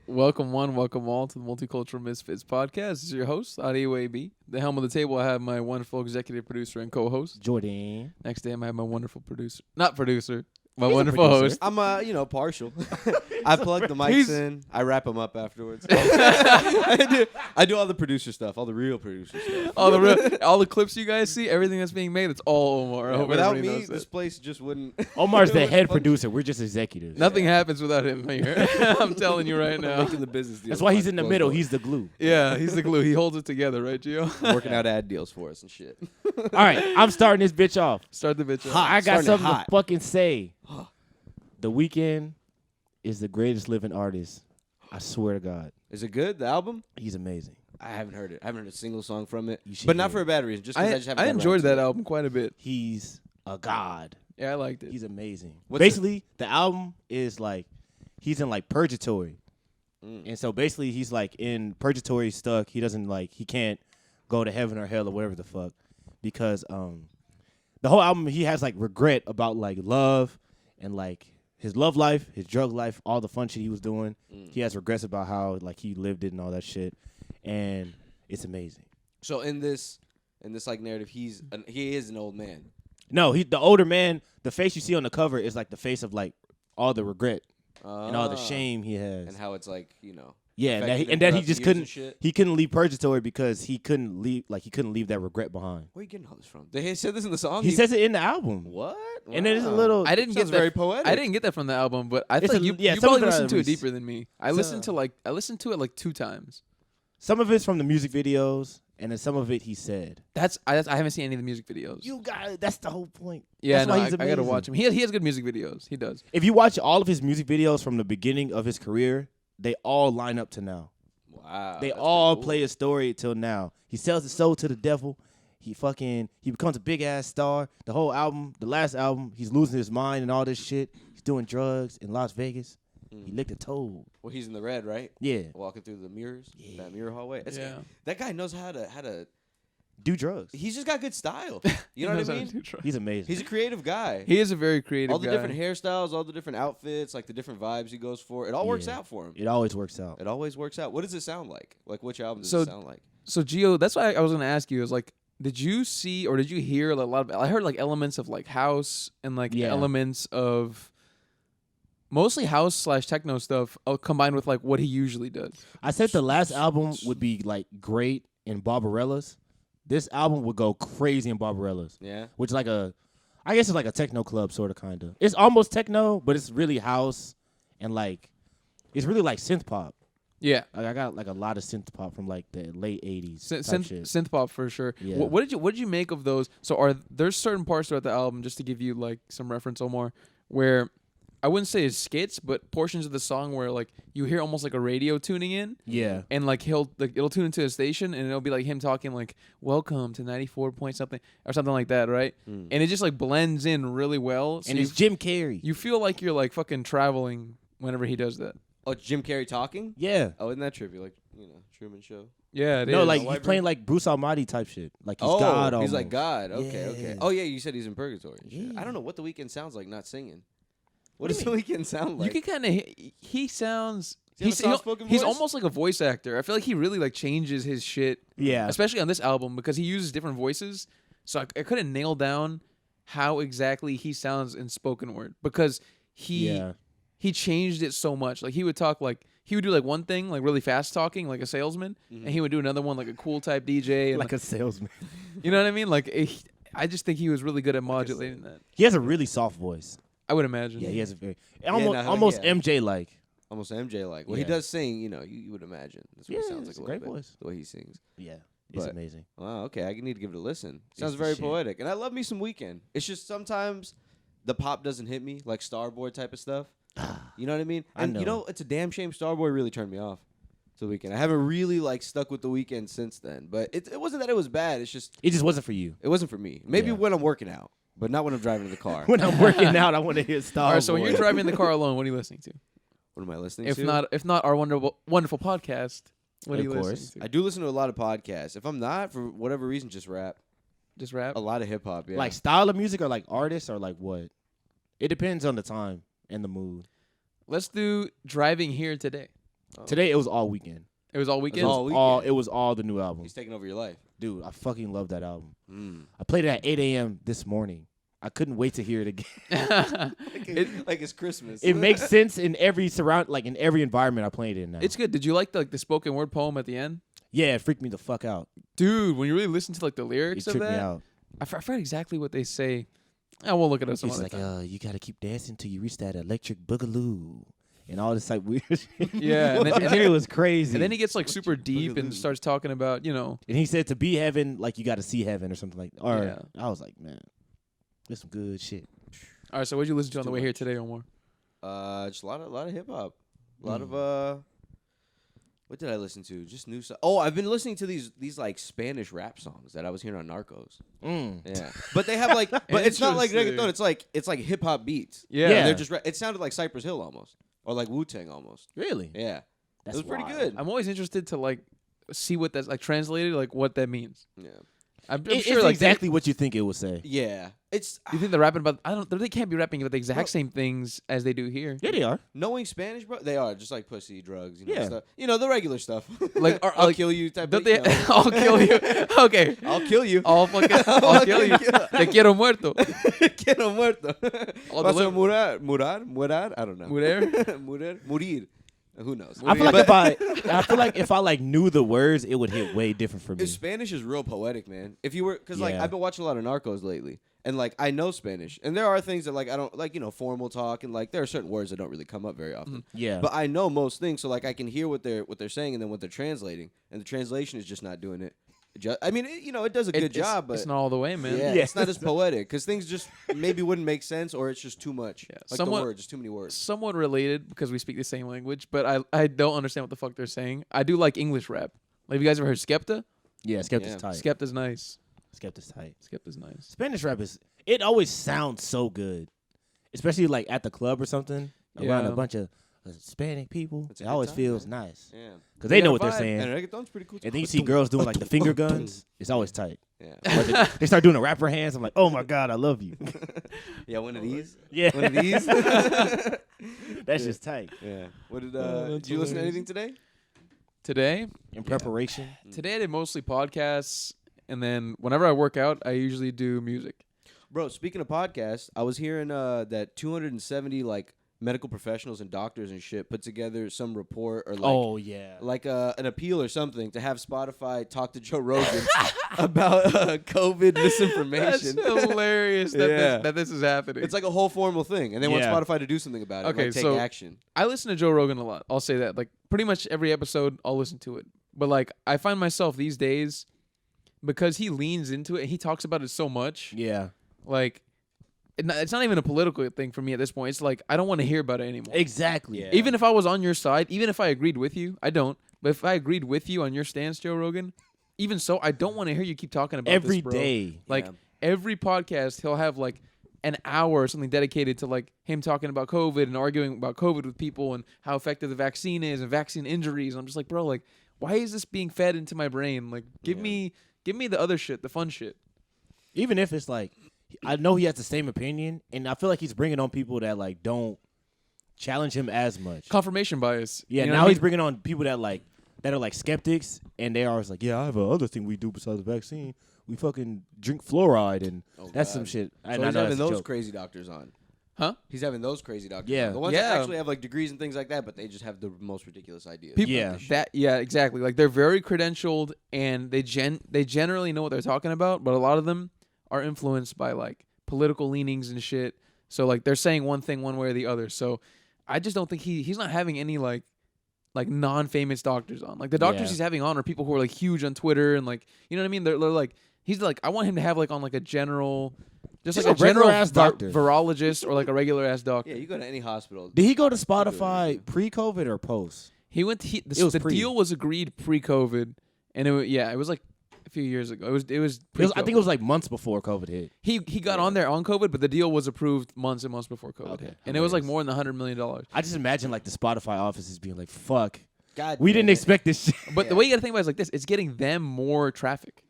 Welcome one, welcome all to the Multicultural Misfits podcast. This is your host, Audio AB. The helm of the table, I have my wonderful executive producer and co-host, Jordan. Next to him, I have my wonderful producer. Not producer. My wonderful host. I'm, partial. I plug the mics in. I wrap them up afterwards. I do all the producer stuff, all the real producer stuff. all the clips you guys see, everything that's being made, it's all Omar. Yeah, without me, this place just wouldn't. Omar's the head producer. We're just executives. Nothing happens without him here. I'm telling you right now. Making the business deals. That's why he's in the middle. He's the glue. Yeah, he's the glue. He holds it together, right, Gio? Working out ad deals for us and shit. All right, I'm starting this bitch off. Start the bitch off. I got something to fucking say. The Weeknd is the greatest living artist. I swear to God. Is it good, the album? He's amazing. I haven't heard it. I haven't heard a single song from it. But but not for a bad reason. Just because I just haven't I enjoyed that album quite a bit. He's a god. Yeah, I liked it. He's amazing. Basically, the album is like, he's in like purgatory. And so basically he's like in purgatory stuck. He doesn't like, he can't go to heaven or hell or whatever the fuck. Because the whole album, he has like regret about like love and like his love life, his drug life, all the fun shit he was doing. He has regrets about how like he lived it and all that shit. And it's amazing. So in this like narrative, he is an old man. No, the older man, the face you see on the cover is like the face of like all the regret and all the shame he has. And how it's like, yeah, that he just couldn't leave purgatory because he couldn't leave that regret behind. Where are you getting all this from? They said this in the song? He says it in the album. What? Wow. And there's a little I didn't get that very poetic. I didn't get that from the album, but I think you probably listened to it deeper than me. I listened to it like 2 times. Some of it's from the music videos, and then some of it he said. I haven't seen any of the music videos. You got it. That's the whole point. Yeah, that's I gotta watch him. He has good music videos. He does. If you watch all of his music videos from the beginning of his career, they all line up to now. Wow. They all play a story till now. He sells his soul to the devil. He becomes a big ass star. The whole album, the last album, he's losing his mind and all this shit. He's doing drugs in Las Vegas. He licked a toad. Well, he's in the red, right? Yeah. Walking through the mirrors. Yeah. That mirror hallway. That guy knows how to do drugs. He's just got good style. You know what I mean? He's amazing. He's a creative guy. He is a very creative guy. All the different hairstyles, all the different outfits, like the different vibes he goes for. It all works out for him. It always works out. It always works out. What does it sound like? Like, which album does it sound like? So, Gio, that's why I was going to ask you. Is like, did you see or did you hear a lot of? I heard like elements of like house and like elements of mostly house / techno stuff combined with like what he usually does. I said the last album would be like great in Barbarella's. This album would go crazy in Barbarella's. Yeah. Which is like I guess it's like a techno club sort of kind of. It's almost techno, but it's really house and like it's really like synth pop. Yeah. Like I got like a lot of synth pop from like the late 80s. Synth pop for sure. Yeah. What did you make of those? So there's certain parts throughout the album, just to give you like some reference, Omar, where I wouldn't say it's skits, but portions of the song where like you hear almost like a radio tuning in. Yeah. And like it'll tune into a station and it'll be like him talking like welcome to 94 point something or something like that, right? And it just like blends in really well. So and it's Jim Carrey. You feel like you're like fucking traveling whenever he does that. Oh, Jim Carrey talking? Yeah. Oh, isn't that trippy? Like, Truman Show. Yeah, no, like he's playing like Bruce Almighty type shit. Like he's God. He's almost. like God. Okay, Yeah. okay. Oh yeah, you said he's in purgatory. Yeah. I don't know what The Weeknd sounds like not singing. What does The Weeknd sound like? You can kind of he sounds. He's almost like a voice actor. I feel like he really like changes his shit. Yeah. Especially on this album because he uses different voices. So I couldn't nail down how exactly he sounds in spoken word because he changed it so much. Like he would talk like he would do like one thing like really fast talking like a salesman, and he would do another one like a cool type DJ, and, like a salesman. You know what I mean? Like I just think he was really good at modulating that. He has a really soft voice. I would imagine. Yeah, he has a very almost MJ like. Almost MJ like. Well, he does sing. You would imagine. That's what he sounds like. It's a great voice. The way he sings. Yeah, it's amazing. Wow. Okay, I need to give it a listen. Sounds very poetic, and I love me some Weeknd. It's just sometimes the pop doesn't hit me like Starboy type of stuff. You know what I mean? And I know. It's a damn shame Starboy really turned me off to The Weeknd. I haven't really like stuck with The Weeknd since then. But it wasn't that it was bad. It just wasn't for you. It wasn't for me. Maybe when I'm working out, but not when I'm driving in the car. When I'm working out, I want to hear Starboy. All right, so when you're driving in the car alone, what are you listening to? What am I listening to? If not our wonderful podcast, what are you listening to? I do listen to a lot of podcasts. If I'm not, for whatever reason, just rap. Just rap? A lot of hip hop, yeah. Like style of music or like artists or like what? It depends on the time and the mood. let's do driving here today. Today it was all weekend. It was all weekend. It was all the new album. He's taking over your life, dude. I fucking love that album. I played it at 8 a.m. this morning. I couldn't wait to hear it again. like it's Christmas. It makes sense in every in every environment I played in now. It's good. Did you like the spoken word poem at the end? Yeah, it freaked me the fuck out. Dude, when you really listen to like the lyrics it of tripped that, me out. I forgot exactly what they say. I will look it up some It's other like, time. you gotta keep dancing till you reach that electric boogaloo. And all this like weird shit. Yeah, and then, it was crazy. And then he gets like super deep and starts talking about, And he said to be heaven, like you got to see heaven or something like that. Or Yeah. I was like, man, that's some good shit. All right, so what'd you listen to on the way here today, Omar? Just a lot of hip hop. A lot of what did I listen to? Just new stuff. Oh, I've been listening to these like Spanish rap songs that I was hearing on Narcos. Yeah, but they have like, but it's not like reggaeton. It's like hip hop beats. Yeah. They're just. It sounded like Cypress Hill almost, or like Wu-Tang almost. Really? Yeah, That's it was pretty wild. good. I'm always interested to like see what that's like translated, like what that means. Yeah, I'm It's sure like exactly what you think it would say. yeah. It's You think they're rapping about? They can't be rapping about the exact same things as they do here. Yeah, they are. knowing Spanish, bro. They are just like pussy, drugs, Yeah. stuff. The regular stuff. Like, I'll like, kill you type. Don't Of, they? I'll kill you. Okay. I'll kill you. I'll kill you. Te quiero muerto. Quiero muerto. All Vas the a murar. I don't know. Morir. Who knows? I feel like if I like knew the words, it would hit way different for me. Spanish is real poetic, man. If you were, because like Yeah. I've been watching a lot of Narcos lately, and like I know Spanish, and there are things that like I don't like, formal talk, and like there are certain words that don't really come up very often. Yeah. But I know most things, so like I can hear what they're saying, and then what they're translating, and the translation is just not doing it. I mean, it does a good job, but it's not all the way, man. yeah, Yeah. it's not as poetic because things just maybe wouldn't make sense, or it's just too much. Yeah. Like Somewhat- the words, just too many words. Somewhat related because we speak the same language, but I don't understand what the fuck they're saying. I do like English rap. Like, have you guys ever heard Skepta? Yeah, Skepta's Yeah. tight. Skepta's nice. Skepta's tight. Skepta's nice. Spanish rap it always sounds so good, especially like at the club or something around Yeah. a bunch of Hispanic people. It's a It good always time, feels man. nice Yeah, because they know got what a they're vibe. saying. and reggaeton's pretty cool. And then you see girls doing like the finger guns. It's always tight. Yeah, But they start doing the rapper hands. I'm like, oh my god, I love you. yeah. One of these. Yeah, One of these. that's just tight. Yeah. What did that's did you listen to hilarious. anything today? Today In preparation. I did mostly podcasts, and then whenever I work out, I usually do music. Bro, speaking of podcasts, I was hearing that 270 like medical professionals and doctors and shit put together some report or like yeah. like an appeal or something to have Spotify talk to Joe Rogan about COVID That's misinformation. hilarious that, Yeah. that this is happening. It's like a whole formal thing, and they want Yeah. Spotify to do something about it. Okay, like take so- action. I listen to Joe Rogan a lot. I'll say that. Like pretty much every episode, I'll listen to it. But like I find myself these days, because he leans into it and he talks about it so much, Yeah. like it's not even a political thing for me at this point. It's like I don't want to hear about it anymore. Exactly. Yeah. Even if I was on your side, even if I agreed with you, I don't. But if I agreed with you on your stance, Joe Rogan, even so, I don't want to hear you keep talking about Every this, bro. day. Like Yeah. every podcast, he'll have like an hour or something dedicated to like him talking about COVID and arguing about COVID with people and how effective the vaccine is and vaccine injuries. I'm just like, bro, like, why is this being fed into my brain? Like, give me the other shit, the fun shit. Even if it's like, I know he has the same opinion, and I feel like he's bringing on people that like don't challenge him as much. Confirmation bias. Yeah, You know now what I he's mean? bringing on people that are like skeptics, and they are always like, yeah, I have another thing we do besides the vaccine. We fucking drink fluoride, and that's some God. shit. So And I he's know having that's a those joke. crazy doctors on. Huh? He's having those crazy doctors. Yeah. On. The ones Yeah. that actually have like degrees and things like that, but they just have the most ridiculous ideas. People, Yeah. Exactly. Like they're very credentialed and they generally know what they're talking about, but a lot of them are influenced by like political leanings and shit. So like they're saying one thing one way or the other. So I just don't think he's not having any like non-famous doctors on. Like the doctors Yeah. he's having on are people who are like huge on Twitter and like, you know what I mean? They're like he's like, I want him to have like on like a general just Just like a a regular general ass doctor. virologist or like a regular ass doctor. Yeah, you go to any hospital. Did he go to Spotify pre-COVID or post? He went. It was The pre. deal was agreed pre-COVID, and it was like a few years ago. It was. I think it was like months before COVID hit. He got on there on COVID, but the deal was approved months and months before COVID Okay, hit, and it was like hilarious. more than $100 million. I just imagine like the Spotify offices being like, "Fuck, God, we damn didn't it. expect this shit." But the way you got to think about it is like this: it's getting them more traffic.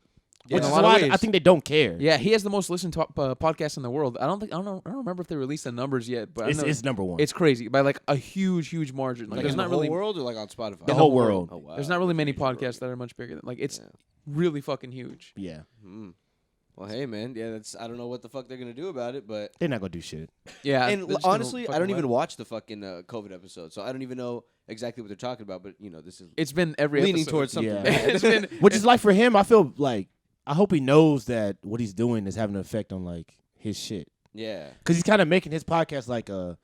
Which in a is lot of why ways. I think they don't care. Yeah, he has the most listened to podcast in the world. I don't remember if they released the numbers yet, but It's number one. It's crazy by like a huge margin. Like, Like there's in the not whole really world or like on Spotify? The whole world. Oh, wow. there's not really many Huge world. podcasts that are much bigger than it's really fucking huge. Yeah. Mm. Well, hey man, yeah, I don't know what the fuck they're gonna do about it, but They're not gonna do shit. Yeah, and they're just gonna honestly, I fucking don't even let watch the fucking COVID episode, so I don't even know exactly what they're talking about. But this is It's been every leaning episode. towards something Yeah. bad. It's been Which is like for him, I feel like I hope he knows that what he's doing is having an effect on like his shit. Yeah. Because he's kind of making his podcast like a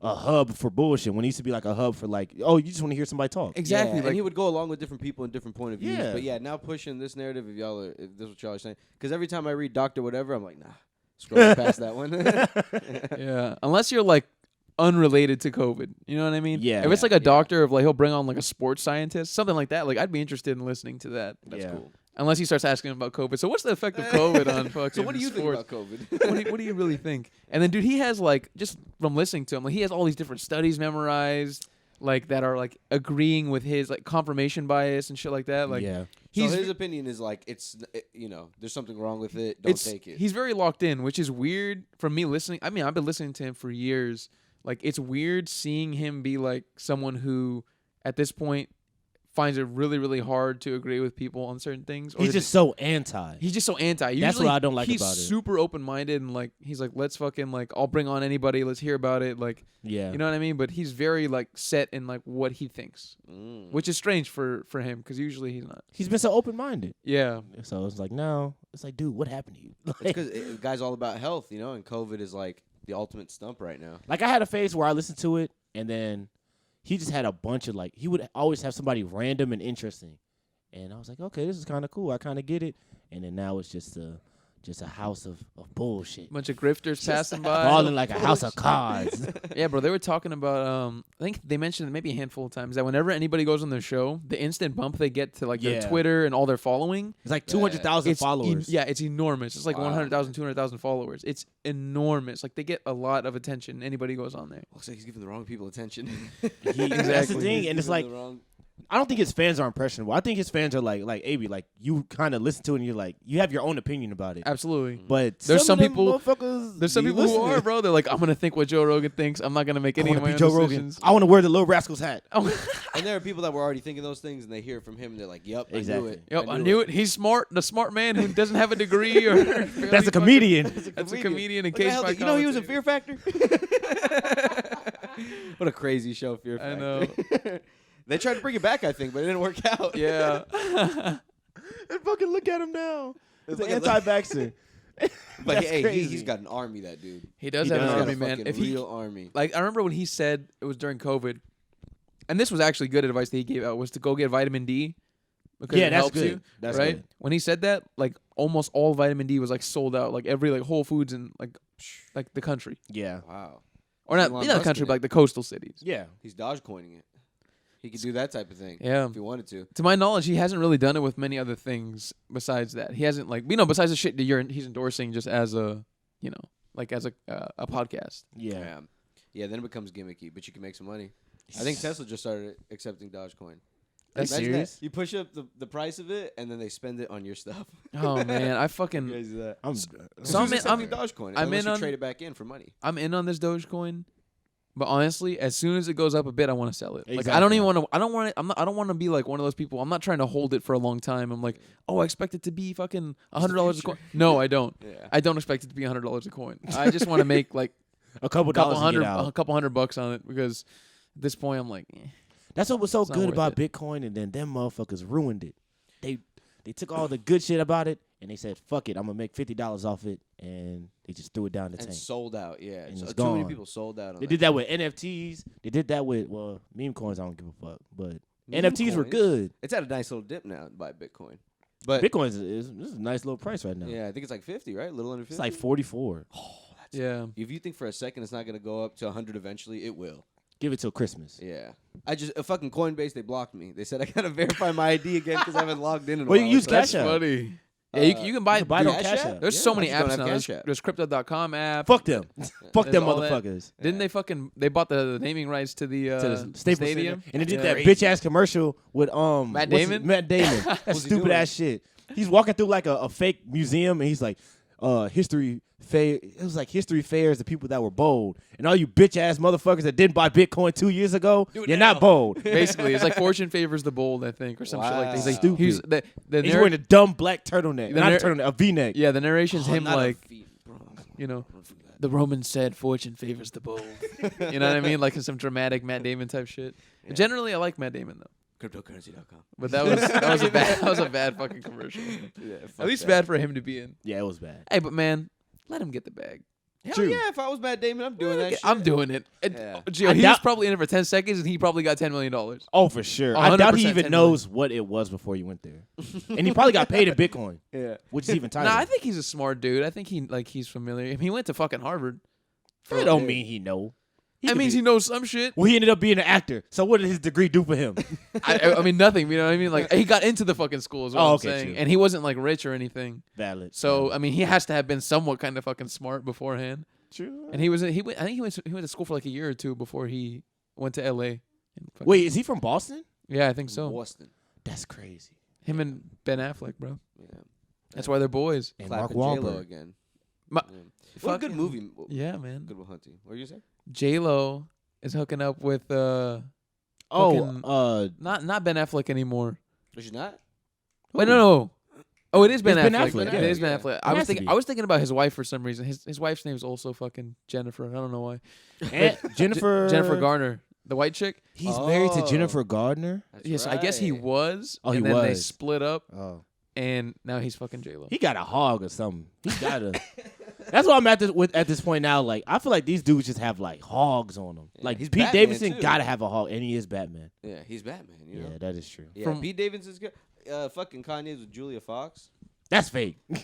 hub for bullshit when he used to be like a hub for like, oh, you just want to hear somebody talk. exactly. Yeah, like and he would go along with different people and different point of views. Yeah. But yeah, now pushing this narrative, if this is what y'all are saying, because every time I read Doctor Whatever, I'm like, nah, scroll past that one. yeah, unless you're like unrelated to COVID, you know what I mean? Yeah. If it's like a doctor of like he'll bring on like a sports scientist, something like that. Like I'd be interested in listening to that. That's Yeah. cool. Unless he starts asking about COVID. So what's the effect of COVID on fucking So what do you think sports? about COVID? What do you really think? And then, dude, he has like just from listening to him, like he has all these different studies memorized, like that are like agreeing with his like confirmation bias and shit like that. Like, yeah. So he's his opinion is like there's something wrong with it. Don't take it. He's very locked in, which is weird from me listening. I mean, I've been listening to him for years. Like, it's weird seeing him be like someone who, at this point, finds it really, really hard to agree with people on certain things. Or He's just so anti. He's just so anti. That's Usually, what I don't like he's about it. super open-minded and like he's like, let's fucking like, I'll bring on anybody. Let's hear about it. Like, Yeah. you know what I mean? But he's very like set in like what he thinks, which is strange for him because usually he's not. He's been so open-minded. Yeah. So it's like, no. It's like, dude, what happened to you? It's because the guy's all about health, and COVID is like the ultimate stump right now. Like I had a phase where I listened to it, and then he just had a bunch of like he would always have somebody random and interesting, and I was like, okay, this is kind of cool. I kind of get it. And then now it's just a house of bullshit, Bunch of grifters passing by. falling like a house of cards. Yeah, bro. They were talking about. I think they mentioned it maybe a handful of times that whenever anybody goes on their show, the instant bump they get to like their Yeah. Twitter and all their following. It's like 200,000 followers. Yeah, it's enormous. It's like Wow. 100,000, 200,000 followers. It's enormous. Like they get a lot of attention. Anybody goes on there. Looks like he's giving the wrong people attention. That's the Exactly. thing, and it's like I don't think his fans are impressionable. I think his fans are like AB, like you kind of listen to it and you're like you have your own opinion about it. Absolutely. But There's some of them people- motherfuckers There's some be people who listening. are, bro. They're like, I'm gonna think what Joe Rogan thinks. I'm not gonna make I any want of to my be own Joe Rogan. decisions. I want to wear the Little Rascals hat. Oh. And there are people that were already thinking those things, and they hear it from him, and they're like, "Yep, Exactly. I knew it. Yep, I knew it. He's smart. The smart man who doesn't have a degree or That's a comedian. That's a comedian in What the case hell by did- you know he was in commentator. Fear Factor. What a crazy show, Fear I Factor. know. They tried to bring it back, I think, but it didn't work out. Yeah. And fucking look at him now. He's an Look at- anti-vaxxer. But That's hey, crazy. he's got an army, that dude. He does He have does. an He's army, got a man. fucking If he real army. like, I remember when he said it was during COVID, and this was actually good advice that he gave out was to go get vitamin D. Because Yeah, it that's helps good. you, That's right. good. When he said that, like almost all vitamin D was like sold out, like every like Whole Foods in like the country, Yeah. Wow. or not Elon not the Musk country, in but it. like the coastal cities. Yeah. He's Dogecoining it. He could do that type of thing. Yeah. If he wanted to. To my knowledge, he hasn't really done it with many other things besides that. He hasn't like besides the shit that he's endorsing just as a like as a podcast. Yeah. Yeah, then it becomes gimmicky, but you can make some money. I think Tesla just started accepting Dogecoin. That's Imagine serious? that. You push up the price of it, and then they spend it on your stuff. Oh man, I fucking Crazy that. I'm So Who's I'm in- accepting I'm- Dogecoin. I'm Unless in you on- trade it back in for money. I'm in on this Dogecoin, but honestly, as soon as it goes up a bit, I want to sell it. Like I Exactly. don't even want to. I don't want it. I don't want to be like one of those people. I'm not trying to hold it for a long time. I'm like, oh, I expect it to be fucking $100 a coin. No, I don't. Yeah. I don't expect it to be $100 a coin. I just want to make like a couple a couple dollars to get hundred, out. a couple $100 on it because at this point, I'm like, That's what was so It's not good worth about it. Bitcoin, and then them motherfuckers ruined it. They took all the good shit about it, and they said, "Fuck it, I'm gonna make $50 off it," and they just threw it down the And tank. sold out. Yeah. And So it's too many gone. people sold out on They did that with NFTs. They did that with meme coins. I don't give a fuck, but NFTs were coins? good. It's at a nice little dip now to buy Bitcoin. But Bitcoin is a nice little price right now. yeah, I think it's like 50, right? A little under 50. It's like 44. yeah. If you think for a second it's not going to go up to 100 eventually, it will. Give it till Christmas. Yeah. A fucking Coinbase, they blocked me. They said I got to verify my ID again because I haven't logged in a Well, you while. use So Cash That's App. funny. Yeah, you can buy You can buy it dude, on Cash App. There's Yeah, so many I just don't apps have now. Cash App. There's Crypto.com app. Fuck them. Fuck There's them all that. motherfuckers. Didn't they bought the naming rights to the, To the Staples stadium? Center. And they did Yeah. that bitch ass commercial with Matt Damon? Matt Damon. That What's he stupid doing? ass shit. He's walking through like a fake museum, and he's like, history fair. It was like history fairs the people that were bold, and all you bitch ass motherfuckers that didn't buy Bitcoin 2 years ago, you're not bold. Basically, it's like fortune favors the bold, I think, or some shit like that. He's like, Stupid. He's Wearing a dumb black turtleneck, The not a turtleneck, a V-neck. Yeah, the narration's him not a like, feat, bro. you know, the Romans said fortune favors the bold. You know what I mean? Like some dramatic Matt Damon type shit. Yeah. Generally, I like Matt Damon though. Cryptocurrency.com. But that was a bad fucking commercial. Yeah, At least bad for him to be in. Yeah, it was bad. Hey, but man, let him get the bag. Hell True. yeah, if I was Matt Damon, I'm doing that shit. I'm doing it. Yeah. Gio, he was probably in it for 10 seconds, and he probably got $10 million. Oh, for sure. I doubt he 100% even knows what it was before he went there, and he probably got paid in Bitcoin. Yeah. Which is even tighter. Nah, I think he's a smart dude. I think he's familiar. I mean, he went to fucking Harvard. That don't mean he know. That means he knows some shit. Well, he ended up being an actor. So what did his degree do for him? I mean, nothing. You know what I mean? Like, he got into the fucking school, is what I'm saying. True. And he wasn't, like, rich or anything. Valid. So, I mean, he has to have been somewhat kind of fucking smart beforehand. True. And I think he went to school for, like, a year or two before he went to L.A. Wait, is he from Boston? Yeah, I think so. Boston. That's crazy. Him and Ben Affleck, bro. Yeah. That's why they're boys. And Mark Clapping J-Lo Wahlberg. again. Ma- Yeah. What a good Fucking- movie. Yeah, man. Good Will Hunting. What were you saying? J-Lo is hooking up with not Ben Affleck anymore. Was she not? Wait, no. Oh, it is Ben It's Ben Affleck. Affleck, It yeah. is Ben Affleck. I has was to thinking. be. I was thinking about his wife for some reason. His wife's name is also fucking Jennifer. I don't know why. And Jennifer Garner, the white chick. He's married to Oh. Jennifer Gardner. That's Yes, I guess he right. was. Oh, and he then they was. split up, Oh, and now he's fucking J-Lo. he got a hog or something. He got a. That's why I'm at this point now. Like, I feel like these dudes just have like hogs on them. Yeah, Like he's Pete Batman, Davidson too. gotta have a hog, and he is Batman. Yeah, he's Batman. You know? Yeah, that is true. Yeah, From- Pete Davidson's good. Fucking Kanye's with Julia Fox. That's fake. Yeah.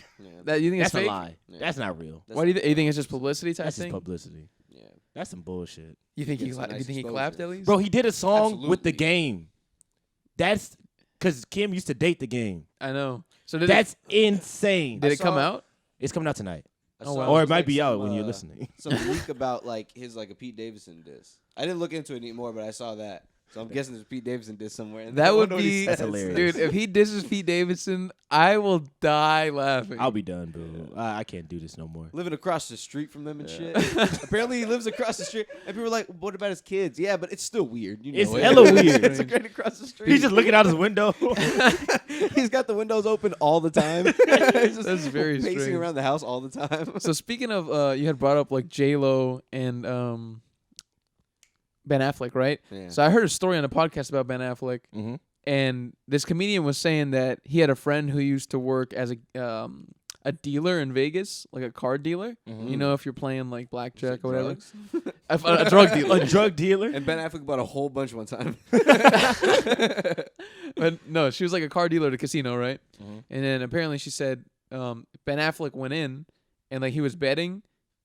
That you think That's it's a fake? lie. Yeah. That's not real. That's- Why do you think it's just publicity type That's just thing? publicity. Yeah. That's some bullshit, You think Get some nice you think he exposure. clapped at least? bro. He did a song with the Absolutely. Game. That's because Kim used to date the Game. I know. So did That's insane. it come saw- out? It's coming out tonight, I Oh, saw wow. or there's, it might like, be out some, when you're listening. Some leak about like his like a Pete Davidson diss. I didn't look into it anymore, but I saw that. So I'm guessing there's Pete Davidson diss somewhere. And That I would wonder what he be That's says. hilarious. Dude, if he disses Pete Davidson, I will die laughing. I'll be done, boo. I can't do this no more. Living across the street from them and shit. Apparently, he lives across the street, and people are like, "What about his kids?" Yeah, but it's still weird. You know It's it. hella weird. It's right across the street. He's just looking out his window. He's got the windows open all the time. He's just That's very pacing strange. around the house all the time. So speaking of, you had brought up like J-Lo and Ben Affleck, right? Yeah. So I heard a story on a podcast about Ben Affleck, Mm-hmm. and this comedian was saying that he had a friend who used to work as a dealer in Vegas, like a card dealer. Mm-hmm. You know, if you're playing like blackjack or whatever, Drugs? a drug dealer. A drug dealer. And Ben Affleck bought a whole bunch one time. But no, she was like a car dealer at a casino, right? Mhm. And then apparently she said Ben Affleck went in and like he was betting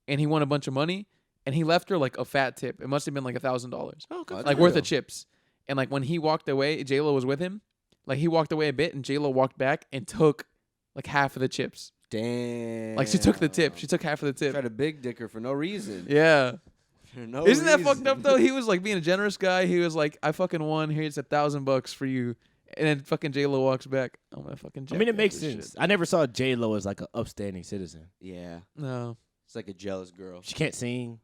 and he won a bunch of money and he left her like a fat tip. It must have been like $1,000, Oh, good like for worth him. of chips. And like when he walked away, J-Lo was with him. Like he walked away a bit and J-Lo walked back and took like half of the chips. Damn. Like she took the tip. She took half of the tip. Tried to big dick her for no reason. Yeah. For no Isn't that reason. fucked up though? He was like being a generous guy. He was like, I fucking won. Here's $1,000 for you. And then fucking J-Lo walks back. I'm gonna fucking. I mean, it makes jackass this sense. I never saw J Lo as like an upstanding citizen. Yeah. shit. No. It's like a jealous girl. She can't sing.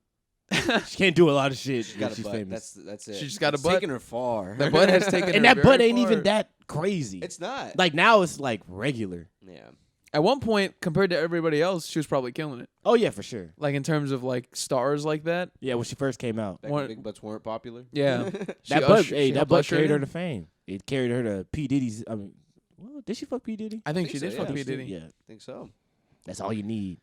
She can't do a lot of shit. She's got a She's butt. famous. That's it. She just got a It's butt. taking her far. The butt has taken her And that very butt ain't far. even that crazy. It's not. Like now it's like regular. Yeah. At one point, compared to everybody else, she was probably killing it. Oh yeah, for sure. Like in terms of like stars like that. Yeah, when she first came out. Back What- when big butts weren't popular. Yeah. That butt, she that helped butt usher carried it her in. to fame. It carried her to P Diddy's. I mean, well, did she fuck P Diddy? I think think she did so, fuck yeah. P. Diddy. Yeah, I think so. that's all you need.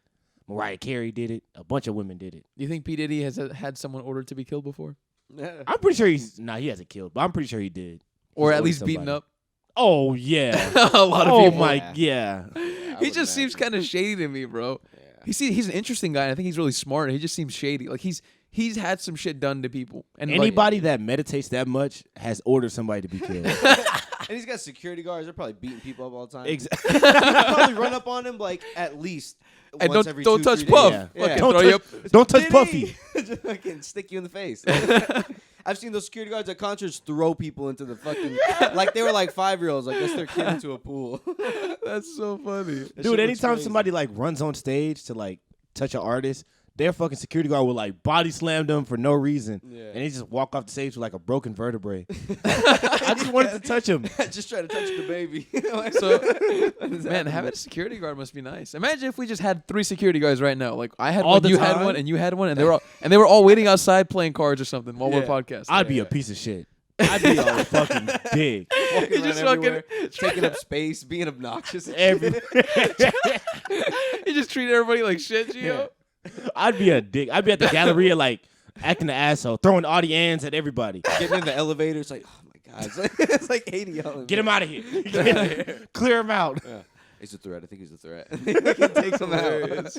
Mariah Carey did it. A bunch of women did it. Do you think P. Diddy has had someone ordered to be killed before? Yeah. I'm pretty sure he hasn't killed, but I'm pretty sure he did. Or He's at ordered least beaten somebody. up? Oh yeah. A lot of Oh people. my yeah. I He would just seems imagine. kind of shady to me, bro. Yeah. He's an interesting guy. And I think he's really smart. He just seems shady. Like he's had some shit done to people. And like, Anybody that meditates that much has ordered somebody to be killed. And he's got security guards. They're probably beating people up all the time. Exactly. People probably run up on him like at least And once don't- every don't 2-3 touch days. Puff. Yeah. Fucking Yeah. throw you up. Don't touch Diddy! Puffy. Just fucking stick you in the face. I've seen those security guards at concerts throw people into the fucking like they were like 5-year-olds, like that's their kid into a pool. That's so funny. Dude, anytime somebody like runs on stage to like touch an artist, their fucking security guard will like body slam them for no reason, and they just walk off the stage with like a broken vertebrae. I just wanted to touch him. Just try to touch the baby. So, man, having a security guard must be nice. Imagine if we just had 3 security guards right now. Like I had All one, the you had time? one, and you had one, and they were all waiting outside playing cards or something while we're podcasting. I'd be a piece of shit. I'd be a fucking dick. Walking just around everywhere, taking up space, being obnoxious. Every You just treat everybody like shit, Gio. Yeah. I'd be a dick. I'd be at the Galleria like acting the asshole, throwing audience at everybody. Getting in the elevator, it's like, oh my god, it's like 80 of them. Get him out of here. Clear him out. Yeah. He's a threat. I think he's a threat. Takes him out.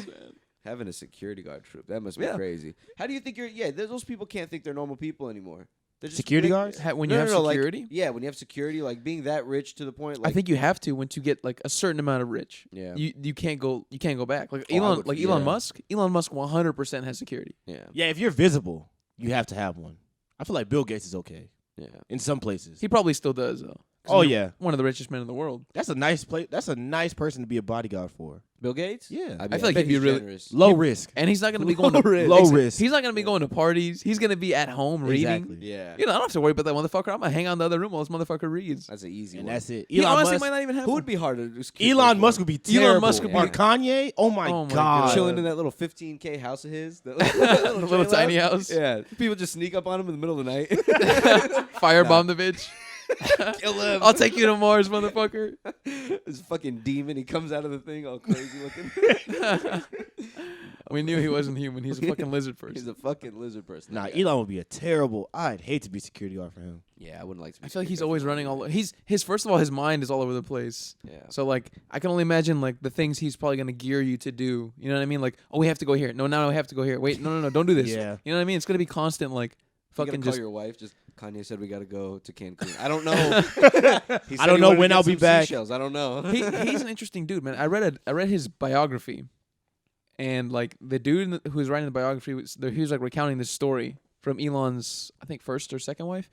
Having a security guard troop, that must be crazy. How do you think those people can't think they're normal people anymore. They're just Security guards? When you have security? Like, when you have security, like being that rich to the point. Like, I think you have to once you get like a certain amount of rich. Yeah. You can't go back. Like Oh, Elon Musk 100% has security. Yeah, if you're visible, you have to have one. I feel like Bill Gates is okay. Yeah. In some places. He probably still does though. Oh yeah. One of the richest men in the world. That's a nice place. That's a nice person to be a bodyguard for. Bill Gates? Yeah. I feel like he'd be really generous. Low risk. And he's not going to be going to Low risk. He's not going to be going to parties. He's going to be at home reading. Exactly. Yeah. You know, I don't have to worry about that motherfucker. I'm going to hang out in the other room while this motherfucker reads. That's an easy And one. that's it. He Elon honestly Musk, might not even have Who one. would be harder to just Elon Musk would be terrible. Elon Musk would be- Or Kanye. Oh my Oh my god. God. chilling in that little 15K house of his. That The little tiny house. Yeah. People just sneak up on him in the middle of the night. Firebomb the bitch. Kill him. I'll take you to Mars, motherfucker. This fucking demon. He comes out of the thing all crazy looking. We knew he wasn't human. He's a fucking lizard person. He's a fucking lizard person. Nah, that guy. Elon would be a terrible. I'd hate to be security guard for him. Yeah, I wouldn't like to be I feel like he's security always guard running for all. him. His first of all, his mind is all over the place. Yeah. So like, I can only imagine like the things he's probably gonna gear you to do. You know what I mean? Like, oh, we have to go here. No, now we have to go here. Wait, no, don't do this. Yeah. You know what I mean? It's gonna be constant like You gotta fucking call just. your wife. Just Kanye said we gotta go to Cancun. I don't know. He said I don't he know wanted to when get I'll be some back. seashells. I don't know. He's an interesting dude, man. I read his biography, and like the dude who was writing the biography he was like recounting this story from Elon's I think first or second wife,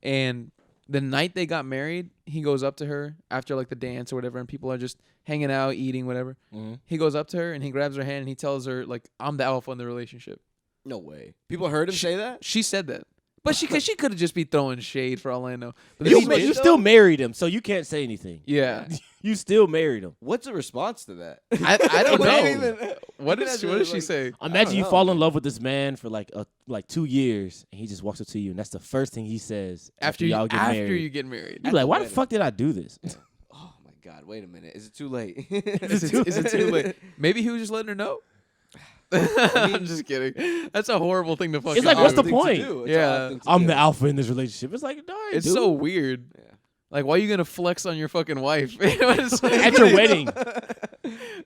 and the night they got married, he goes up to her after like the dance or whatever, and people are just hanging out, eating, whatever. Mm-hmm. He goes up to her and he grabs her hand and he tells her like, "I'm the alpha in the relationship." No way. People heard him say that. She said that, but she could have just be throwing shade for all I know. But You, this is- you still married him, so you can't say anything. yeah. You still married him. What's the response to that? I don't What know. even- What even does as a, she like- say? Imagine you know, fall in love with this man for like 2 years, and he just walks up to you, and that's the first thing he says after y'all get married. you get married. You be like, why the wedding. fuck did I do this? Oh my God! Wait a minute. Is it too late? Is it too late? Maybe he was just letting her know. I'm just kidding. That's a horrible thing to fucking It's like, do. what's the Thing to point? do. It's Yeah. an odd thing to I'm do. the alpha in this relationship. It's like, no, I It's do. so weird. Yeah. Like, why are you gonna flex on your fucking wife? It's like- At your wedding.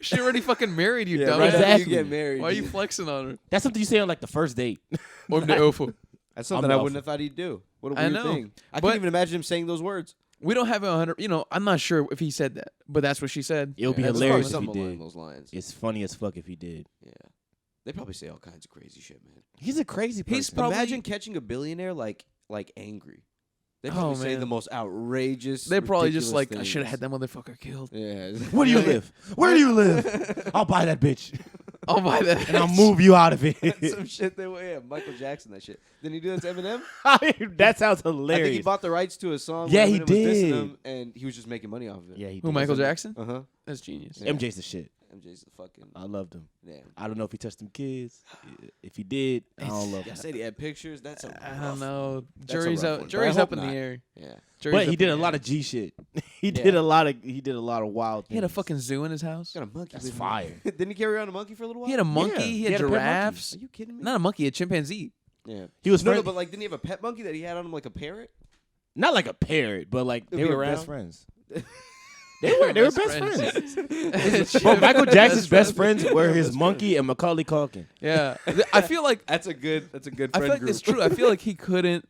She already fucking married you, Yeah, dumbass. right after Exactly. you get married. Why are you flexing on her? That's something you say on like the first date. I'm the alpha. That's I'm something the I alpha. wouldn't have thought he'd do. What a I weird know. thing. I But- couldn't even imagine him saying those words. We don't have 100. You know, I'm not sure if he said that, but that's what she said. It would be Yeah, it's hilarious if probably he something along did. those lines. It's funny as fuck if he did. Yeah. They probably say all kinds of crazy shit, man. He's a crazy person. He's probably- Imagine catching a billionaire like angry. They probably Oh, say man. the most outrageous. They're probably just ridiculous like, I should have had things. that motherfucker killed. Yeah. Where do you live? Where do you live? I'll buy that bitch. I'll buy that. And I'll move you out of it. Some shit they were. Yeah, Michael Jackson, that shit. Didn't he do that to Eminem? That sounds I think hilarious. he bought the rights to a song. Yeah, when he Eminem was dissing did. him, and he was just making money off of it. Yeah, he Who, did. Michael Jackson? Uh huh. That's genius. Yeah. MJ's the shit. MJ's the fucking. I loved him. Yeah. I don't know if he touched them kids. If he did, I don't love I him. said he had pictures. That's a. I rough don't know. one. That's a Jury's rough out. one, but I Jury's hope up in not. the air. Yeah. Jury's But up he in did the a lot air. of G shit. He Yeah. did a lot of wild things. He had a fucking zoo in his house. He's got a monkey. That's with him. fire. Didn't he carry around a monkey for a little while? He had a monkey. Yeah, He he had had a pet monkey. giraffes. Are you kidding me? Not a monkey, a chimpanzee. Yeah. He was No, friend- but like, didn't he have a pet monkey that he had on him like a parrot? not like a parrot, but like It'd they be were around. best friends. They were best friends. Bro, Bro, Michael Jackson's best friends were his monkey and Macaulay Culkin. Yeah, I feel like That's a good. That's a good. I Friend feel like group. it's true. I feel like he couldn't.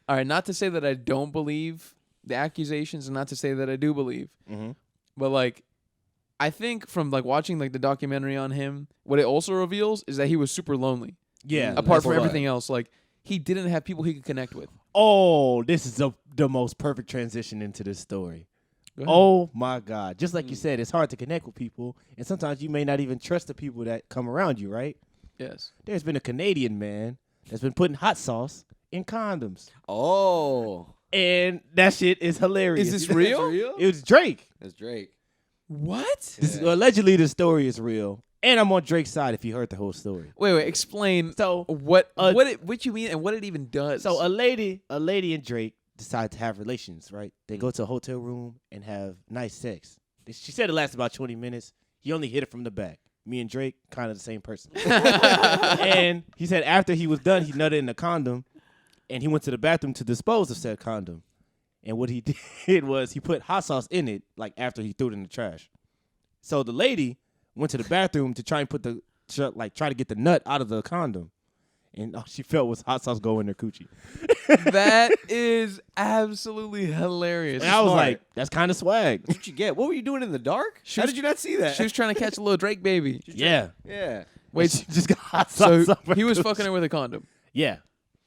All right, not to say that I don't believe the accusations, and not to say that I do believe, Mm-hmm. but like, I think from like watching like the documentary on him, what it also reveals is that he was super lonely. Yeah, Apart that's from a lot. everything else, like he didn't have people he could connect with. Oh, this is the most perfect transition into this story. Oh my God. Just like you said, it's hard to connect with people. And sometimes you may not even trust the people that come around you, right? Yes. There's been a Canadian man that's been putting hot sauce in condoms. Oh. And that shit is hilarious. Is this real? It was Drake. That's Drake. What? Allegedly, the story is real. And I'm on Drake's side if you heard the whole story. Wait. Explain. So what you mean and what it even does. So a lady and Drake decide to have relations, right? They go to a hotel room and have nice sex. She said it lasted about 20 minutes. He only hit it from the back. Me and Drake, kind of the same person. And he said after he was done, he nutted in the condom, and he went to the bathroom to dispose of said condom. And what he did was he put hot sauce in it, like after he threw it in the trash. So the lady went to the bathroom to try and try to get the nut out of the condom. And all she felt was hot sauce go in her coochie. That is absolutely hilarious. And I was like, that's kind of swag. That's what you get. What were you doing in the dark? How did you not see that? She was trying to catch a little Drake baby. Yeah. Yeah. Wait, She just got hot sauce. so up her he was coochie. fucking her with a condom. Yeah.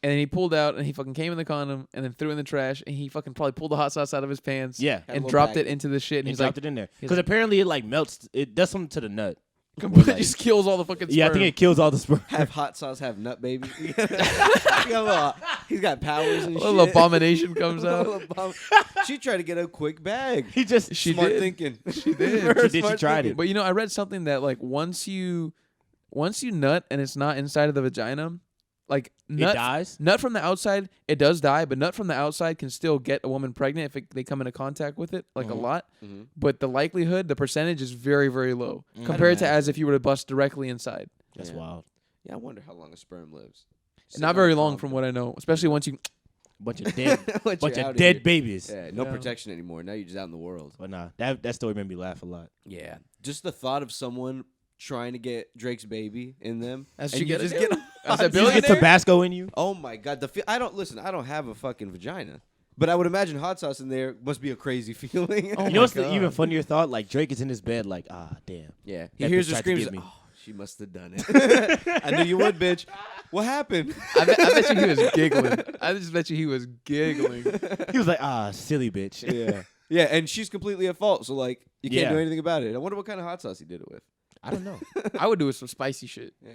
And then he pulled out and he fucking came in the condom and then threw it in the trash and he fucking probably pulled the hot sauce out of his pants. Yeah. Had a And little dropped bag. it into the shit. And He he's dropped like, it in there. he's Because like- apparently it like melts. It does something to the nut. completely like- just kills all the fucking sperm. Yeah, I think it kills all the sperm. Have hot sauce, have nut baby. He's got powers and a shit. little abomination comes A out. little bomb. She tried to get a quick bag. He just She Smart did. thinking. She did. She did. She Smart tried thinking. it. But I read something that like once you nut and it's not inside of the vagina, like nut dies? Nut from the outside, it does die, but nut from the outside can still get a woman pregnant if they come into contact with it, like a lot. Mhm. But the likelihood, the percentage is very, very low compared to as if you were to bust directly inside. That's Yeah. wild. Yeah, I wonder how long a sperm lives. Not very long from what I know, especially once you. Bunch of dead, Once bunch you're of out of dead here. babies. Yeah, no Yeah. protection anymore. Now you're just out in the world. But nah, that story made me laugh a lot. Yeah, just the thought of someone trying to get Drake's baby in them. That's and what you you gotta just do. get As a You just get billionaire? Tabasco in you. Oh my god, I don't have a fucking vagina, but I would imagine hot sauce in there must be a crazy feeling. Oh You know my what's the God. even funnier thought? Like Drake is in his bed, like damn. Yeah, he That hears bitch her tried to screams. get me. Oh, she must have done it. I knew you would, bitch. What happened? I bet you he was giggling. I just bet you he was giggling. He was like silly bitch. Yeah, yeah, and she's completely at fault. So like, you can't Yeah. do anything about it. I wonder what kind of hot sauce he did it with. I don't know. I would do it some spicy shit. Yeah.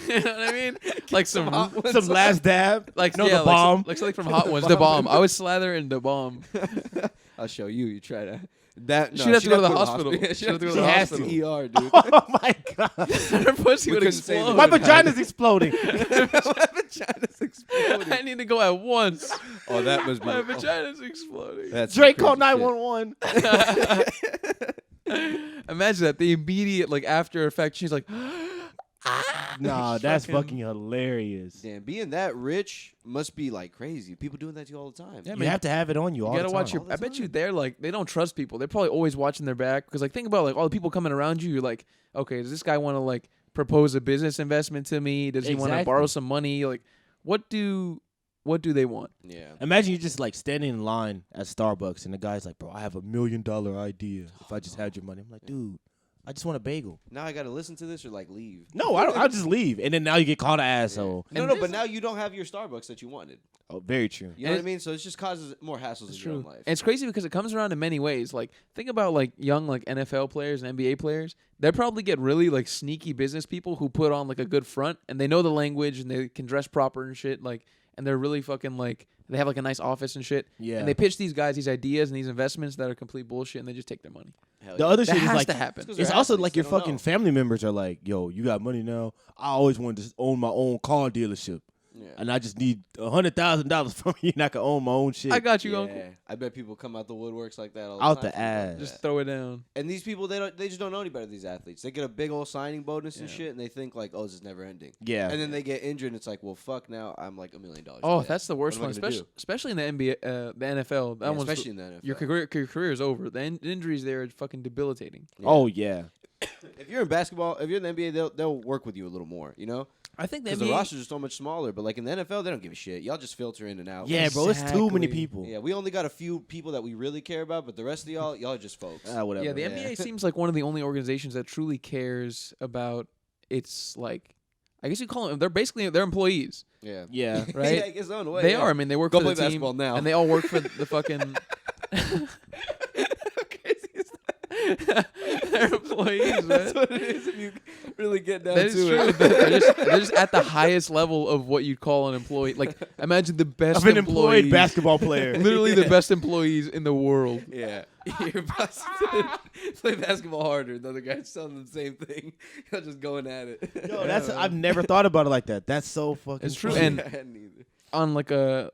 You know what I mean? Like some hot ones. Some last dab. like no, yeah, the bomb. like something from Hot Ones. The bomb. I would slather in the bomb. I'll show you. You try to. That no, She'd have to go to the she'd hospital. Yeah, She'd have to go to the she has hospital. ER, dude. Oh my god. Her pussy We would couldn't save explode. it. My What vagina's exploding. My vagina's exploding. I need to go at once. Oh, that must be. My vagina's exploding. That's Drake some called crazy shit. 911. Imagine that. The immediate like after effect. She's like, Nah, that's Fucking- fucking hilarious. Damn, being that rich must be like crazy. People doing that to you all the time. Yeah, You have to have it on you all you gotta the watch time. your. All I the bet you time. they're like they don't trust people. They're probably always watching their back because like think about like all the people coming around you. You're like, okay, does this guy want to like propose a business investment to me? Does he want to Exactly. borrow some money? Like, what do they want? Yeah. Imagine you just like standing in line at Starbucks and the guy's like, bro, I have $1 million idea if I just had your money. I'm like, dude, I just want a bagel. Now I got to listen to this or like leave. No, I don't. I'll just leave. And then now you get called an asshole. No, And no, this- but now you don't have your Starbucks that you wanted. Oh, very true. You know And what I mean? So it just causes more hassles It's in your own true. life. And it's crazy because it comes around in many ways. Like think about like young like NFL players and NBA players. They probably get really like sneaky business people who put on like a good front and they know the language and they can dress proper and shit. Like and they're really fucking like they have like a nice office and shit. Yeah. And they pitch these guys these ideas and these investments that are complete bullshit and they just take their money. Hell The yeah. other That shit is has like to happen. It's it's 'cause also they're like your athletes, they don't fucking know. family members are like, yo, you got money now. I always wanted to own my own car dealership. Yeah. And I just need $100,000 from you and I can own my own shit. I got you, Yeah. uncle. I bet people come out the woodworks like that all the Out time. the Think about ass. Just that. throw it down. And these people, they just don't know any better. These athletes, they get a big old signing bonus and Yeah. shit, and they think like, oh, this is never ending. yeah. And then they get injured, and it's like, well, fuck, now I'm like $1 million. Oh, dead. that's the worst What one, am I gonna especially in the NBA, the NFL. That Yeah, one's especially in the NFL. your career is over. The injuries there are fucking debilitating. Yeah. Oh, yeah. If you're in basketball, if you're in the NBA, they'll work with you a little more, you know, I think the because the NBA rosters are so much smaller. But like in the NFL, they don't give a shit. Y'all just filter in and out. Yeah, bro, it's too many Exactly. people. Yeah, we only got a few people that we really care about, but the rest of y'all are just folks. Whatever. Yeah, the NBA seems like one of the only organizations that truly cares about its like I guess you call them. They're employees. Yeah. Yeah. Right? Yeah, I guess so in a way. They yeah. are. I mean, they work Go for the play team, basketball now. and they all work for the fucking. They're employees, man. That's what it is if you really get down That is to true. it. They're just at the highest level of what you'd call an employee. Like, imagine the best Of an employed employees. basketball player. Literally the best employees in the world. Yeah. You're about to play basketball harder. The other guy's telling them the same thing. You're just going at it. Yo, I've never thought about it like that. That's so fucking It's true. funny. And I hadn't either. on like on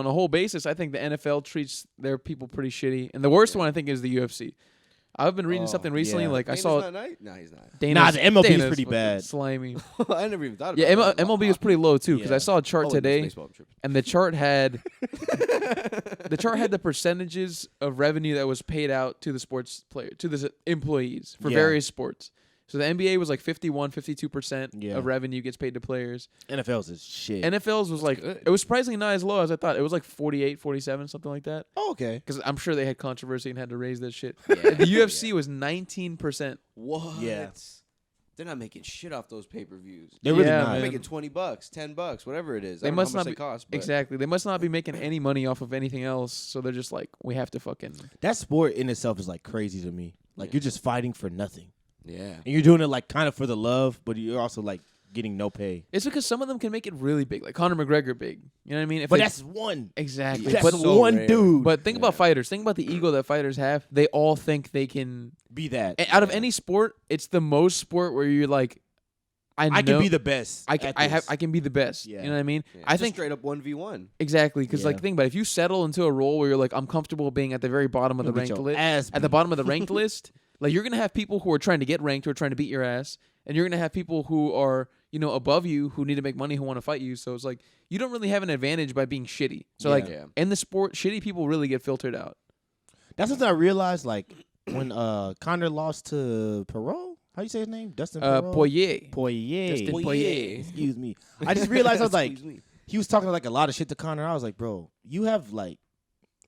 a whole basis, I think the NFL treats their people pretty shitty. And the worst one I think is the UFC. I've been reading something recently. yeah. Like Dana's I saw not nice? No, he's not. Dana's, the MLB is Dana's pretty fucking bad. slimy. I never even thought about Yeah, it. MLB was pretty low too because Yeah. I saw a chart Oh, today, baseball, I'm tripping. and the chart had the percentages of revenue that was paid out to the employees for Yeah. various sports. So the NBA was like 52% Yeah. of revenue gets paid to players. NFL's is shit. NFL's was like good. it was surprisingly not as low as I thought. It was like 48, 47, something like that. Oh, okay. Because I'm sure they had controversy and had to raise that shit. Yeah. The UFC was 19%. What? Yeah. They're not making shit off those pay-per-views. They're really Yeah, not. They're man. making $20, $10, whatever it is. They I don't know must how much not they cost. But Exactly. They must not be making any money off of anything else. So they're just like, we have to fucking. That sport in itself is like crazy to me. Like you're just fighting for nothing. Yeah. And you're doing it like kind of for the love, but you're also like getting no pay. It's because some of them can make it really big, like Conor McGregor big. You know what I mean? If But they- that's one. exactly. That's But so one rare. dude. but think about fighters. Think about the ego that fighters have. They all think they can. be that. Out of any sport, it's the most sport where you're like, I can be the best. I can be the best. Yeah. You know what I mean? Yeah. I Just think straight up 1v1. exactly because Yeah. like think about it, if you settle into a role where you're like I'm comfortable being at the very bottom of the You'll get ranked your list, ass at the beat. bottom of the ranked list, like you're gonna have people who are trying to get ranked who are trying to beat your ass, and you're gonna have people who are above you who need to make money who want to fight you. So it's like you don't really have an advantage by being shitty. So like Yeah. in the sport, shitty people really get filtered out. That's something I realized. When Conor lost to Perot, how you say his name? Dustin Perot. Poirier. Dustin Poirier. Excuse me. I just realized I was like, Excuse me. he was talking like a lot of shit to Conor. I was like, bro, you have like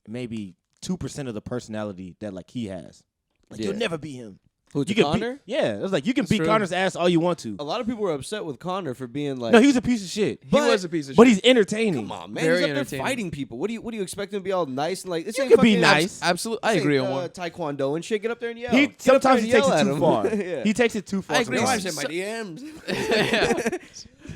maybe 2% of the personality that like he has. Like you'll never beat him. Who, You to can Conor? yeah, it was like you can beat true. Connor's ass all you want to. A lot of people were upset with Conor for being like, No, he was a piece of shit. He was a piece of But shit. he's entertaining. come on, man. Very He's up there entertaining. fighting people. What do you expect him to be all nice and like? This You ain't can be fucking- nice. Absolutely, I this agree ain't, on one. Taekwondo and shit. Get up there and yell. He Get up there sometimes and he takes yell it at too him. far. Yeah. He takes it too far. I agree. My Yeah. wife's in my DMs.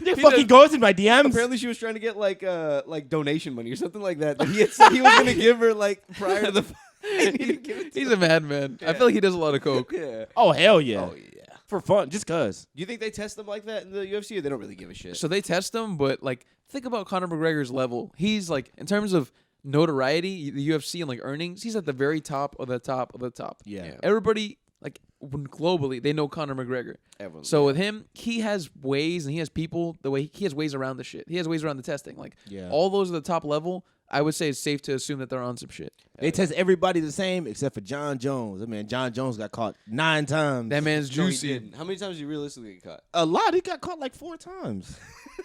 He fucking goes in my DMs. Apparently, she was trying to get like donation money or something like that. That he had said he was gonna give her like prior to the fight. He didn't give it to He's her. a madman. I feel like he does a lot of coke. Yeah. Oh hell yeah. Oh yeah. For fun, just cause. Do you think they test them like that in the UFC, or they don't really give a shit? So they test him, but like think about Conor McGregor's level. He's like in terms of notoriety, the UFC and like earnings, he's at the very top of the top of the top. Yeah. Yeah. Everybody like globally, they know Conor McGregor. Everyone, So with him, he has ways and he has people the way he has ways around the shit. He has ways around the testing. Like Yeah. all those at the top level, I would say it's safe to assume that they're on some shit. They test everybody the same except for John Jones. I mean, John Jones got caught 9 times. That man's No, he juicy. didn't. How many times did you realistically get caught? A lot. He got caught like 4 times.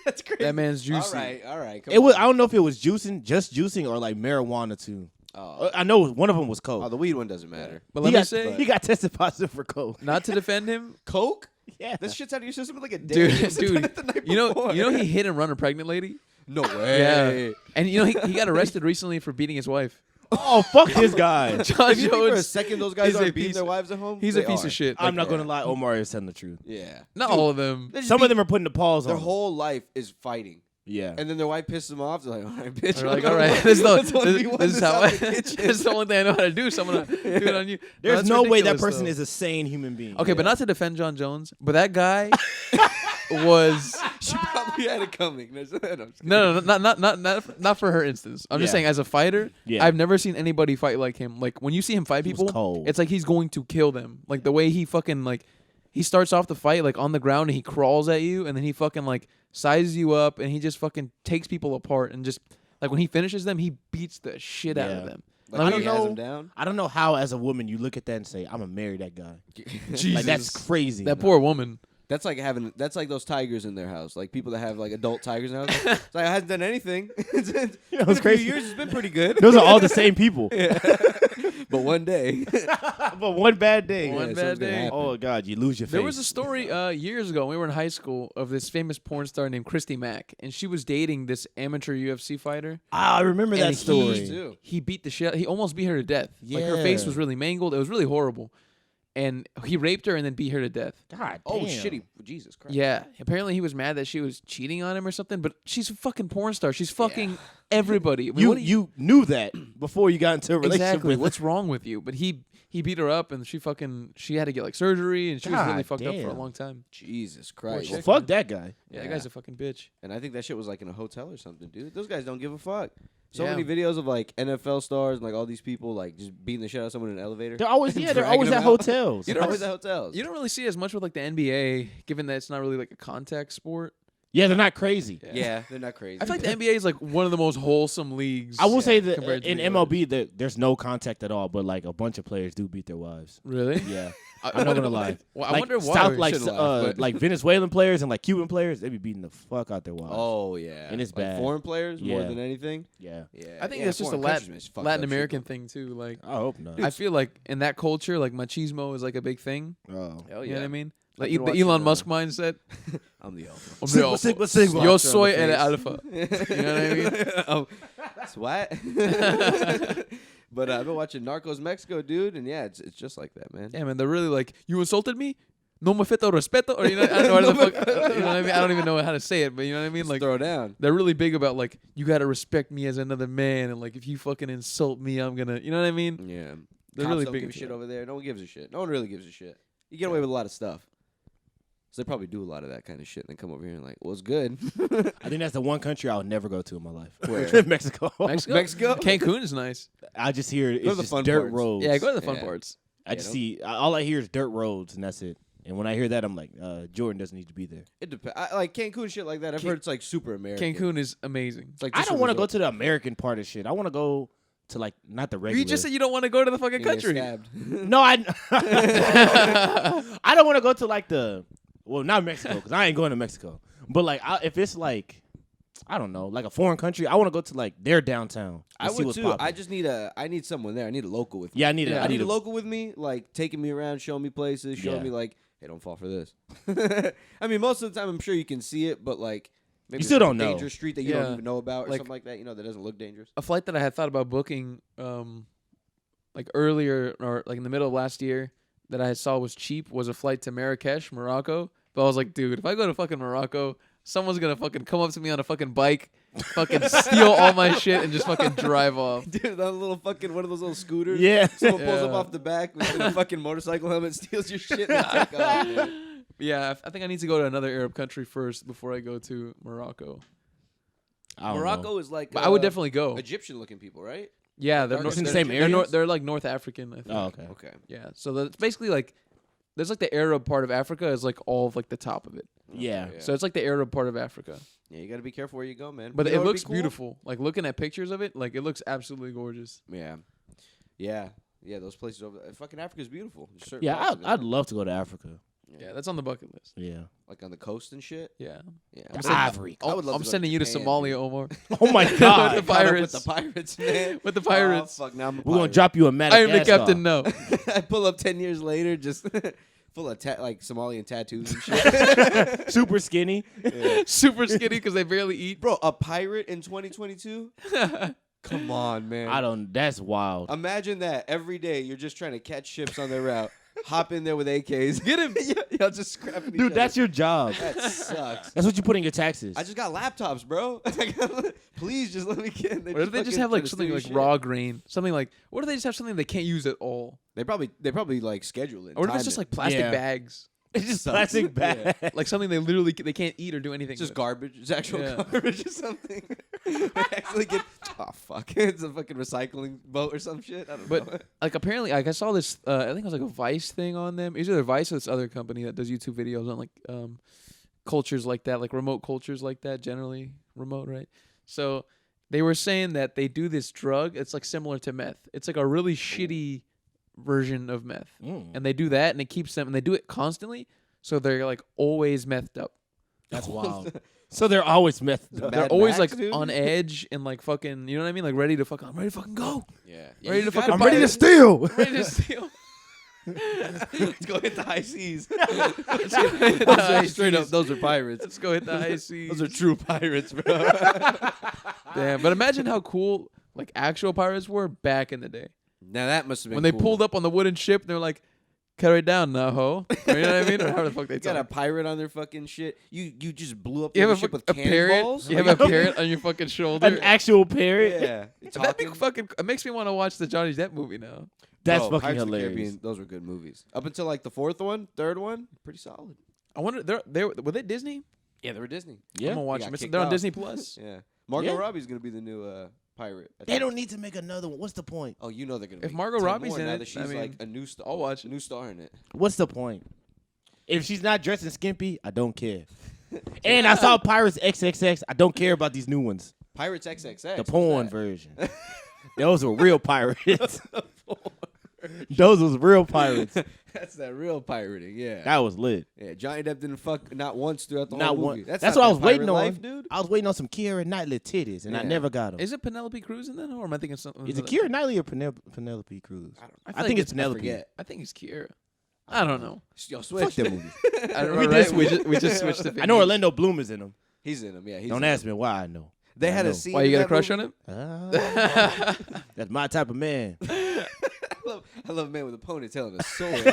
That's crazy. That man's juicy. All right. Come It was. on. I don't know if it was just juicing or like marijuana too. Oh. I know one of them was coke. The weed one doesn't matter. But he let me got, say, he got tested positive for coke. not to defend him, Coke? Yeah. This shit's out of your system in like a day. dude. The night You know before. he hit and run a pregnant lady. No way. Yeah, and he got arrested recently for beating his wife. Oh fuck this guy. John If you think for a Jones, second those guys is a aren't beating piece their of- wives at home, he's they a piece are. of shit. I'm Like, not gonna lie. Omar is telling the truth. Yeah. not Dude, all of them. they just Some of beat- them are putting the paws their on. whole life is fighting. Yeah. And then their wife pisses them off. They're like, all right, bitch. They're like, all right, this is Let's 1v1 this is how out the kitchen. this is the only thing I know how to do. So I'm gonna do it on you. There's that's no way that ridiculous, person though. is a sane human being. Okay, but not to defend John Jones, but that guy was She probably had it coming. No, I'm just kidding. no, not for her instance. I'm just Yeah. saying, as a fighter, Yeah. I've never seen anybody fight like him. Like when you see him fight He was people, cold. it's like he's going to kill them. Like the way he fucking like, he starts off the fight like on the ground and he crawls at you, and then he fucking like sizes you up, and he just fucking takes people apart, and just like when he finishes them, he beats the shit out Yeah. of them. Like, I he don't has know. them down. I don't know how, as a woman, you look at that and say, "I'm gonna marry that guy." Jesus. Like that's crazy. That poor woman. That's like those tigers in their house. Like people that have like adult tigers in their house. It's like, I hasn't done anything. It's been it's a crazy. few years. It's been pretty good. Those are all the same people. Yeah. But one day. But one bad day. One bad day. Oh God, you lose your face. There was a story years ago when we were in high school of this famous porn star named Christy Mack, and she was dating this amateur UFC fighter. I remember that And story. He beat the shit. He almost beat her to death. Like her Yeah. face was really mangled. It was really horrible. And he raped her and then beat her to death. God damn. Oh shitty! Jesus Christ. Yeah. Apparently he was mad that she was cheating on him or something. But she's a fucking porn star. She's fucking everybody. I mean, You knew that before you got into a relationship exactly. with her. What's wrong with you? But he beat her up and she had to get like surgery and she was really God fucked up for a damn. long time. Jesus Christ. Well, fuck that guy. Yeah, that guy's a fucking bitch. And I think that shit was like in a hotel or something, dude. Those guys don't give a fuck. So Yeah. many videos of like NFL stars and like all these people like just beating the shit out of someone in an elevator. They're always And they're dragging always them at out. hotels. They're always at hotels. You don't really see it as much with like the NBA, given that it's not really like a contact sport. Yeah, they're not crazy. Yeah, they're not crazy. I feel like the NBA is like one of the most wholesome leagues. I will say that compared to in the others. MLB there's no contact at all, but like a bunch of players do beat their wives. Really? Yeah, I'm not gonna lie. Well, I Like wonder why. South, we like shouldn't laugh, but- like Venezuelan players and like Cuban players, they be beating the fuck out their wives. Oh yeah, And it's like bad. foreign players more Yeah. than anything. Yeah, Yeah, I think yeah, that's just a foreign countries, man, it's fucked Latin up shit, American though. thing too. Like, I hope not. I feel like in that culture, like machismo is like a big thing. Oh. Hell You know what I mean? Like been the Elon watching, Musk mindset. I'm the alpha. I'm Sigma, the Sigma, alpha. Sigma. Yo On soy the el face. alpha. You know what I mean? Oh, what? But I've been watching Narcos Mexico, dude, and yeah, it's just like that, man. Yeah, man. They're really like, you insulted me. No me feto respeto, or you know, I don't know what the fuck. You know what I mean? I don't even know how to say it, but you know what I mean? Just Like, throw down. they're really big about like, you gotta respect me as another man, and like, if you fucking insult me, I'm gonna, you know what I mean? Yeah, They're Cops really don't big give a into shit that. over there. No one gives a shit. No one really gives a shit. You get away with a lot of stuff. So they probably do a lot of that kind of shit, and then come over here and like, well, it's good. I think that's the one country I'll never go to in my life. Where? Mexico. Mexico? Cancun is nice. I just hear Go it's to the just fun dirt parts. roads. Yeah, go to the fun Yeah. parts. I just see all I hear is dirt roads, and that's it. And when I hear that, I'm like, Jordan doesn't need to be there. It depends. Like Cancun shit like that. I've heard it's like super American. Cancun is amazing. It's like I just don't a want to go resort. to the American part of shit. I want to go to like not the regular. You just said you don't want to go to the fucking You get country. stabbed. No, I I don't want to go to like not Mexico because I ain't going to Mexico. But like if it's like I don't know, like a foreign country, I want to go to like their downtown. I and see would what's too. poppin'. I just need I need someone there. I need a local with me. Yeah, I need Yeah, I need a a local with me, like taking me around, showing me places, showing Yeah. me like, hey, don't fall for this. I mean, most of the time, I'm sure you can see it, but like maybe You still it's don't a know. dangerous street that you Yeah. don't even know about, or Like- something like that. You know, that doesn't look dangerous. A flight that I had thought about booking, like earlier or like in the middle of last year, that I saw was cheap was a flight to Marrakesh, Morocco. But I was like, dude, if I go to fucking Morocco, someone's gonna fucking come up to me on a fucking bike, fucking steal all my shit, and just fucking drive off. Dude, that little fucking one of those little scooters. Yeah. Someone pulls up Yeah. off the back with a fucking motorcycle helmet, steals your shit, and they take off. Dude. Yeah, I think I need to go to another Arab country first before I go to Morocco. I don't Morocco know. is like But I would definitely go. Egyptian-looking people, right? Yeah, they're, Dark North, skin the same they're, area? they're like North African, I think. Oh, okay. Okay. Yeah, so it's basically like there's like the Arab part of Africa is like all of like the top of it. Yeah. So it's like the Arab part of Africa. Yeah, you got to be careful where you go, man. But You know it what'd be looks cool? beautiful. Like looking at pictures of it, like it looks absolutely gorgeous. Yeah. Yeah. Yeah, those places over there. Fucking Africa's beautiful. There's certain Yeah, parts of it. I'd love to go to Africa. Yeah, that's on the bucket list. Yeah. Like on the coast and shit. Yeah. Yeah. I'm Ivory. I would love I'm to go to sending you to Japan, Somalia, dude. Omar. Oh my God. The Caught up pirates. with the pirates, man. With the pirates. Oh, fuck, now I'm a We're gonna pirate. drop you a I Madagascar. am the captain now. I pull up 10 years later, just full of like Somalian tattoos and shit. Super skinny. Super skinny because they barely eat. Bro, a pirate in 2022? Come on, man. That's wild. Imagine that every day you're just trying to catch ships on their route. Hop in there with AKs. Get him. Y'all just scrapping each Dude, other. that's your job. That sucks. That's what you put in your taxes. I just got laptops, bro. Please just let me get in. What if they just have like something like raw grain? Something like, what if they just have something they can't use at all? They probably like schedule it. Or what if time it's just it. like plastic Yeah. bags? It's just Sucks. plastic Yeah. bag. Like something they can't eat or do anything It's just with. garbage. It's actual Yeah. garbage or something. They actually get. Oh fuck! It's a fucking recycling boat or some shit. I don't know. But like apparently, like I saw this. I think it was like a Vice thing on them. It's either Vice or this other company that does YouTube videos on like cultures like that, like remote cultures like that. Generally remote, right? So they were saying that they do this drug. It's like similar to meth. It's like a really shitty version of meth, and they do that, and it keeps them, and they do it constantly. so they're like always methed up. That's wild. So they're always messed up. They're Mad always Max, like dude? on edge and like fucking, you know what I mean? Like ready to fucking, I'm ready to fucking go. Yeah. Ready to fucking I'm ready to steal. Ready to steal. Let's go hit the high seas. Straight up, those are pirates. Let's go hit the high seas. Those are true pirates, bro. Damn, but imagine how cool like actual pirates were back in the day. Now that must have been When they cool. pulled up on the wooden ship, they're like, "Cut it down, now, ho." You know what I mean? Or how the fuck they You got a talk? pirate on their fucking shit. You just blew up You the have ship with a parrot. cannonballs. You have a parrot on your fucking shoulder. An actual parrot. Yeah. That big fucking it makes me want to watch the Johnny Depp movie now. That's Bro, fucking Pirates of the hilarious. Caribbean, those were good movies. Up until like the fourth one, third one, pretty solid. I wonder, were they Disney? Yeah, they were Disney. I'm gonna watch They them. got kicked They're on off. Disney Plus. Yeah. Margot Yeah. Robbie's gonna be the new pirate. I They think. don't need to make another one. What's the point? Oh, you know they're gonna. If make Margot 10 Robbie's more in now it, that she's I mean, like a new star. I'll watch it. New star in it. What's the point? If she's not dressed in skimpy, I don't care. And I saw Pirates XXX. I don't care about these new ones. Pirates XXX. The what's porn that? version. Those were real pirates. Those was real pirates. That's that real pirating. Yeah. That was lit. Yeah. Johnny Depp didn't fuck not once throughout the Not whole one. movie. That's not what I that was waiting pirate on, life, dude. I was waiting on some Keira Knightley titties, and I Yeah. never got them. Is it Penelope Cruz in that, or am I thinking something? Is it Keira Knightley or Penelope Cruz? I think it's Penelope. forget. I think it's Kiera. I don't know. Yo, switch. Fuck that movie. I don't know. We Right? just- we just switched the. I know Orlando Bloom is in them. He's in him. Yeah. He's Don't in ask him. me why I know. They I had know. a scene. Why you in got a that crush movie- on him? Ah, that's my type of man. I love a man with a ponytail and a sword.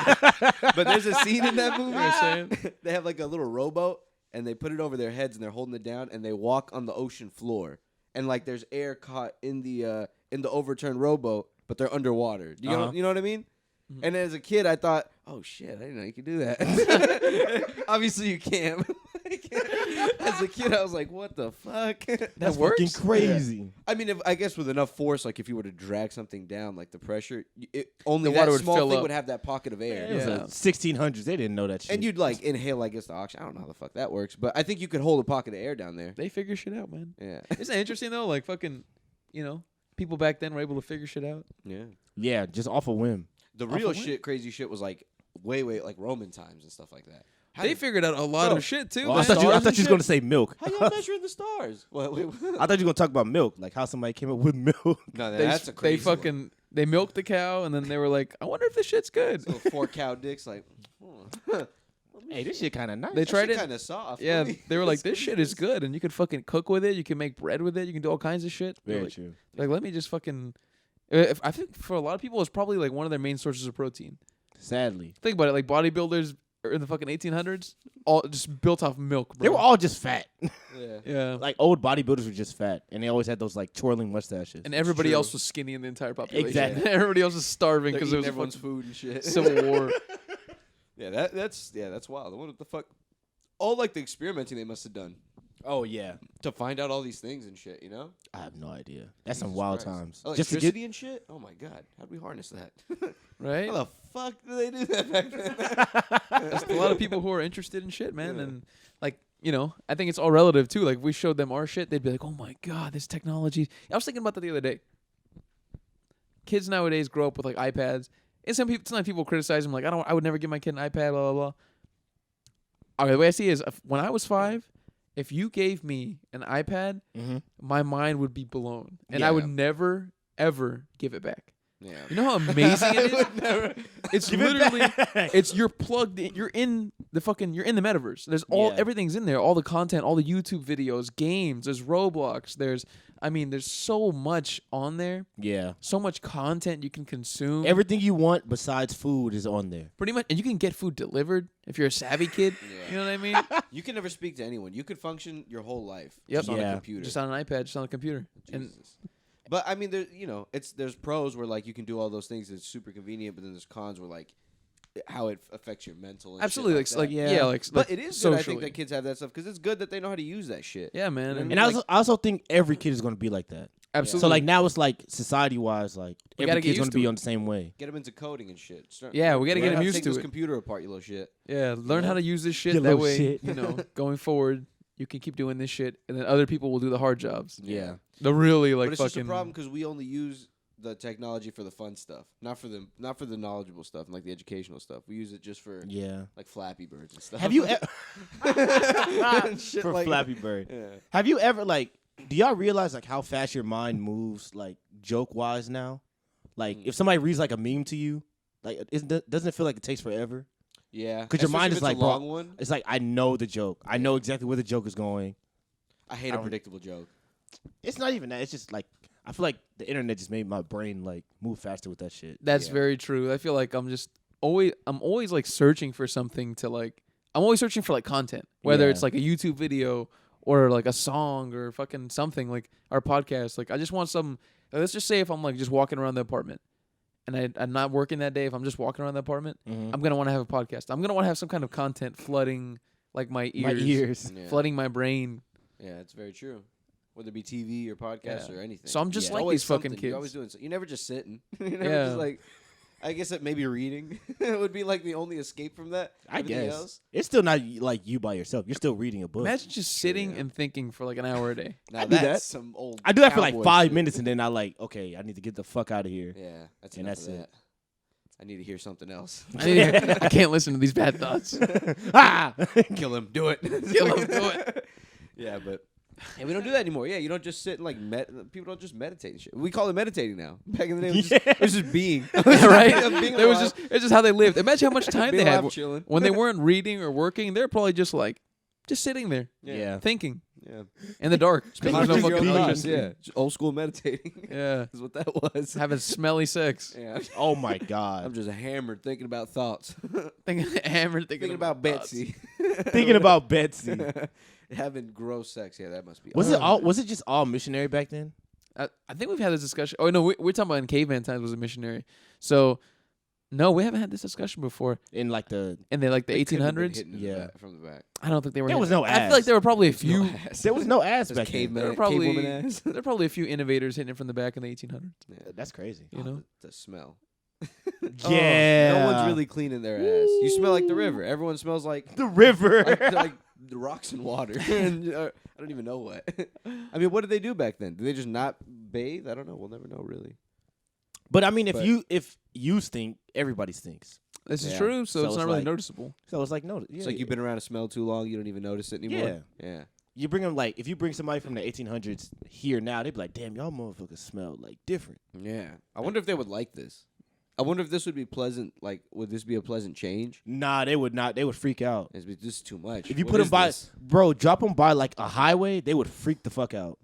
But there's a scene in that movie. You're saying? They have like a little rowboat and they put it over their heads and they're holding it down and they walk on the ocean floor and like there's air caught in the overturned rowboat, but they're underwater. You know what I mean? Mm-hmm. And as a kid, I thought, oh shit, I didn't know you could do that. Obviously, you can't. As a kid, I was like, what the fuck? That's works? fucking crazy. I mean, I guess with enough force, like if you were to drag something down, like the pressure, only The that water would small fill thing up. would have that pocket of air. It was Yeah. the 1600s. They didn't know that shit. And you'd like inhale, I guess, the oxygen. I don't know how the fuck that works, but I think you could hold a pocket of air down there. They figure shit out, man. Yeah. Isn't that interesting though? Like fucking, people back then were able to figure shit out. Yeah. yeah, just off a whim. The Off real of what? shit, crazy shit was like way, like Roman times and stuff like that. How They did- figured out a lot Bro. of shit too. Oh, I man. thought you Stars and was going to say milk. How y'all measuring the stars? Wait. I thought you were going to talk about milk, like how somebody came up with milk. No, They, that's a crazy they fucking they milked the cow and then they were like, I wonder if this shit's good. one. So 4 cow dicks, like, Hey, this shit kind of nice. They tried it. kind of soft. Yeah, Let me- they were like, let's this go shit do is good, and you can fucking cook with it. You can make bread with it. You can do all kinds of shit. They're Very like, true. like, let me just fucking. I think for a lot of people, it's probably like one of their main sources of protein. Sadly. Think about it, like bodybuilders in the fucking 1800s, all just built off milk, bro. They were all just fat. Yeah. yeah. Like old bodybuilders were just fat, and they always had those like twirling mustaches. And everybody true. else was skinny in the entire population. Exactly. Everybody else was starving They're because there eating was a everyone's fucking food and shit. civil war. Yeah, that's wild. What the fuck? All like the experimenting they must have done Oh yeah, to find out all these things and shit. You know? I have no idea. That's some Jesus wild Christ. times. Electricity Just to get and shit. Oh my god, how do we harness that? Right? How the fuck do they do that back then? There's a lot of people who are interested in shit, man. Yeah. And like, I think it's all relative too. Like, if we showed them our shit, they'd be like, oh my God, this technology. I was thinking about that the other day. Kids nowadays grow up with like iPads. And sometimes people criticize them, like, I would never give my kid an iPad, blah, blah, blah. All right, the way I see it is when I was 5, if you gave me an iPad, my mind would be blown. And I Yeah. would never, ever give it back. Yeah. You know how amazing it is? It's Give it literally back. it's you're plugged in, you're in the metaverse. There's Yeah. everything's in there, all the content, all the YouTube videos, games, there's Roblox, there's so much on there. Yeah, So much content you can consume. everything you want besides food is on there. Pretty much, and you can get food delivered if you're a savvy kid. Yeah. You know what I mean? You can never speak to anyone. You could function your whole life Yep. just on Yeah. a computer. Just on an iPad, just on a computer. And Jesus. But I mean, there's pros where like you can do all those things. It's super convenient, but then there's cons where like how it affects your mental. And absolutely, shit like that. yeah, But like it is good. socially. I think that kids have that stuff because it's good that they know how to use that shit. Yeah, man. You know what I And mean? And Like- I also think every kid is going to be like that. absolutely. So like now it's like society wise, like We gotta every get kid's going used to be to it. on the same way. Get them into coding and shit. Yeah, we gotta get Learn 'em how used take to this it. computer apart, you little shit. Yeah, learn how to use this shit. You That little way, shit. Going forward, you can keep doing this shit, and then other people will do the hard jobs. Yeah. The really like but it's fucking. just a problem because we only use the technology for the fun stuff, not for the knowledgeable stuff and like the educational stuff. We use it just for like Flappy Birds and stuff. Have you shit for like, Flappy Bird? Yeah. Have you ever like? Do y'all realize like how fast your mind moves like joke wise now? Like if somebody reads like a meme to you, like doesn't it feel like it takes forever? Yeah, because your mind is like, a long one. It's like I know the joke. I know exactly where the joke is going. I hate a predictable joke. It's not even that. It's just like I feel like the internet just made my brain like move faster with that shit. That's very true. I feel like I'm always like searching for something to like. I'm always searching for like content, whether it's like a YouTube video or like a song or fucking something like our podcast. Like I just want some. Let's just say if I'm like just walking around the apartment and I'm not working that day, if I'm just walking around the apartment, I'm gonna want to have a podcast. I'm gonna want to have some kind of content flooding like my ears. Flooding my brain. Yeah, it's very true. Whether it be TV or podcast or anything. So I'm just like these fucking kids. You're always doing. You're never just sitting. You're never just like. I guess that maybe reading would be like the only escape from that. I guess else. It's still not like you by yourself. You're still reading a book. Imagine just sitting and thinking for like an hour a day. Now that's some old. I do that for like 5 minutes and then I like, okay, I need to get the fuck out of here. Yeah, that's it. I need to hear something else. I can't listen to these bad thoughts. Kill him. Do it. Kill him. Do it. Yeah, but. And we don't do that anymore. Yeah, you don't just sit and like people don't just meditate and shit. We call it meditating now. Back in the day, it was just being. Right? It's just how they lived. Imagine how much time they had chilling. when they weren't reading or working. They're probably just sitting there, thinking, in the dark. There's no fucking electricity. Yeah, just old school meditating. Yeah, is what that was. Having smelly sex. Yeah. Oh my god. I'm just hammered thinking about thoughts. Thinking about Betsy. Thinking about Betsy. Having gross sex, that must be. Was it just all missionary back then? I think we've had this discussion. Oh no, we're talking about in caveman times was a missionary. So no, we haven't had this discussion before. In like the 1800s. From the back. I don't think they were. There was no ass. I feel like there were probably a few. There was no ass back then. There were probably a few innovators hitting it from the back in the 1800s. Yeah, that's crazy. You know the smell. Yeah, no one's really cleaning their ass. You smell like the river. Everyone smells like the river, like the rocks and water. And, I don't even know what. I mean, what did they do back then? Did they just not bathe? I don't know. We'll never know, really. But I mean, if you stink, everybody stinks. This is true, so it's not really noticeable. So it's like it's like you've been around a smell too long, you don't even notice it anymore. Yeah. You bring them like if you bring somebody from the 1800s here now, they'd be like, "Damn, y'all motherfuckers smell like different." Yeah. I wonder if they would like this. I wonder if this would be pleasant. Like, would this be a pleasant change? Nah, they would not. They would freak out. This is too much. If you put them by, bro, drop them by like a highway, they would freak the fuck out.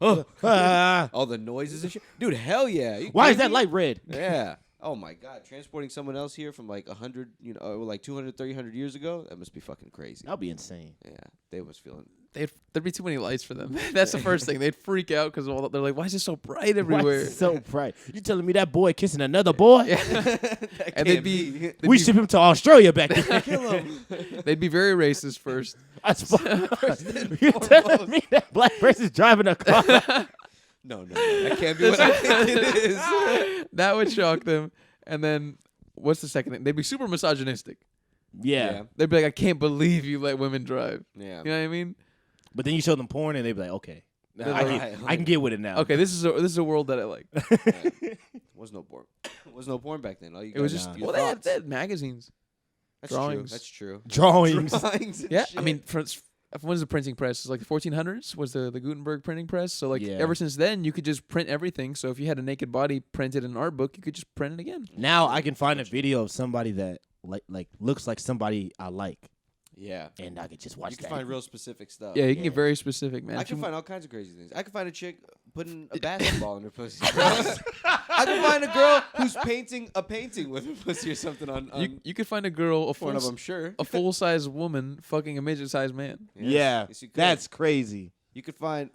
All the noises and shit, dude. Hell yeah! Why is that light red? Yeah. Oh my god, transporting someone else here from like 100, like 200, 300 years ago. That must be fucking crazy. That'd be insane. Yeah, they was feeling. There'd be too many lights for them. That's the first thing. They'd freak out because they're like, "Why is it so bright everywhere? Why is it so bright? You telling me that boy kissing another boy?" And we ship him to Australia back then. Kill him. They'd be very racist first. You're telling me that black person's driving a car? No, that can't be what I think it is. That would shock them. And then, what's the second thing? They'd be super misogynistic. Yeah. They'd be like, "I can't believe you let women drive." Yeah. You know what I mean? But then you show them porn and they'd be like, "Okay, I can get with it now." Okay, this is a world that I like. Was no porn. Was no porn back then. It was just they had magazines. That's drawings. True. That's true. Drawings. Yeah, shit. I mean, when was the printing press? It's like the 1400s was the Gutenberg printing press. So like ever since then, you could just print everything. So if you had a naked body printed in an art book, you could just print it again. Now I can find a video of somebody that like looks like somebody I like. Yeah. And I could just watch that. You can find real specific stuff. Yeah, you can get very specific, man. I can find all kinds of crazy things. I can find a chick putting a basketball in her pussy. I can find a girl who's painting a painting with her pussy or something on you could find a girl, one of them, sure. a full-size woman fucking a midget-sized man. Yes. Yes, that's crazy. You could find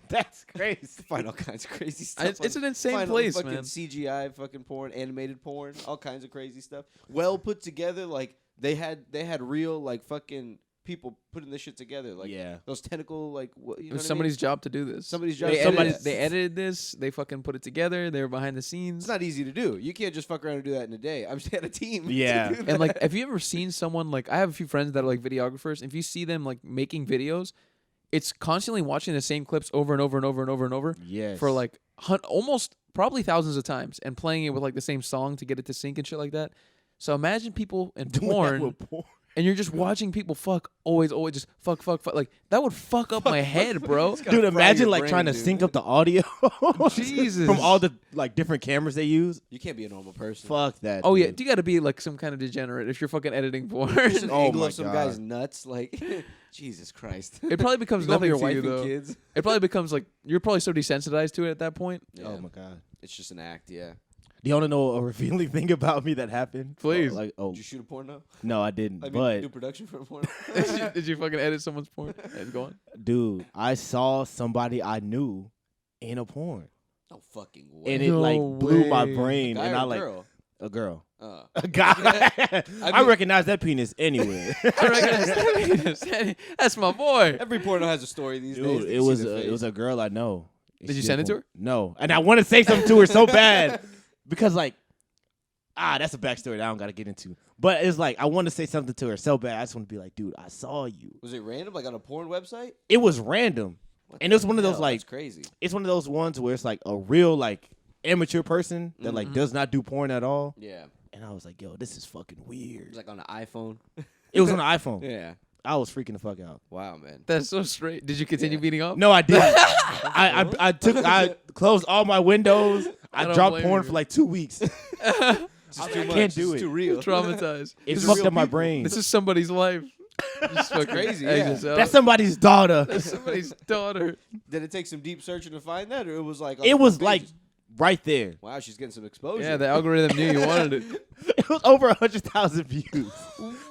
that's crazy. Find all kinds of crazy stuff. It's an insane place, fucking man. CGI fucking porn, animated porn, all kinds of crazy stuff. Well put together, like they had real like fucking people putting this shit together, like those tentacle, like it was somebody's job to do this. Somebody's job. They edited this. They fucking put it together. They were behind the scenes. It's not easy to do. You can't just fuck around and do that in a day. I'm just had a team. Yeah. And like, have you ever seen someone like? I have a few friends that are like videographers. If you see them like making videos, it's constantly watching the same clips over and over and over and over and over. Yes. For like almost probably thousands of times, and playing it with like the same song to get it to sync and shit like that. So imagine people in porn. And you're just watching people fuck, always just fuck. Like, that would fuck up my head, bro. Dude, imagine like trying to sync up the audio. Jesus. From all the like different cameras they use. You can't be a normal person. Fuck that. Oh, dude. yeah. You got to be like some kind of degenerate if you're fucking editing porn. Just an angle my of some God. guy's nuts. Like, Jesus Christ. It probably becomes You love nothing your to wife you, and though. kids. It probably becomes like, you're probably so desensitized to it at that point. Yeah. Oh my God. It's just an act, yeah. Do you want to know a revealing thing about me that happened? Please. Oh, Did you shoot a porno? no, I didn't. I mean, but do production for a porno? Did you fucking edit someone's porn? It's going. dude, I saw somebody I knew in a porn, No fucking way. and it No like blew my way. brain. Guy And or I like girl? a girl, Uh, a guy. I recognize that penis anywhere. I recognize that. That's my boy. every porno has a story these days. Dude, They it see was the face. a girl I know. Did you send it to her? No, and I want to say something to her so bad because like. That's a backstory that I don't got to get into. But it's like, I want to say something to her so bad. I just want to be like, dude, I saw you. Was it random, like on a porn website? It was random. What And the it was one of those hell? like, That's crazy. it's one of those ones where it's like a real like amateur person that like does not do porn at all. Yeah. And I was like, yo, this is fucking It weird. was like on an iPhone. It was on an iPhone. Yeah. I was freaking the fuck out. Wow, man. That's so straight. Did you continue Yeah. beating up? No, I didn't. I closed all my windows. I I don't dropped blame porn you. for like 2 weeks. It's I too much. can't do It's it. too real. Traumatized. It This is fucked real up my people. brain. This is somebody's life. Just fucking crazy, egg yeah. yourself. That's somebody's daughter. That's somebody's daughter. Did it take some deep searching to find that, or it was like? On It the was front like pages? right there. Wow, she's getting some exposure. Yeah, the algorithm knew you wanted it. It was over 100,000 views.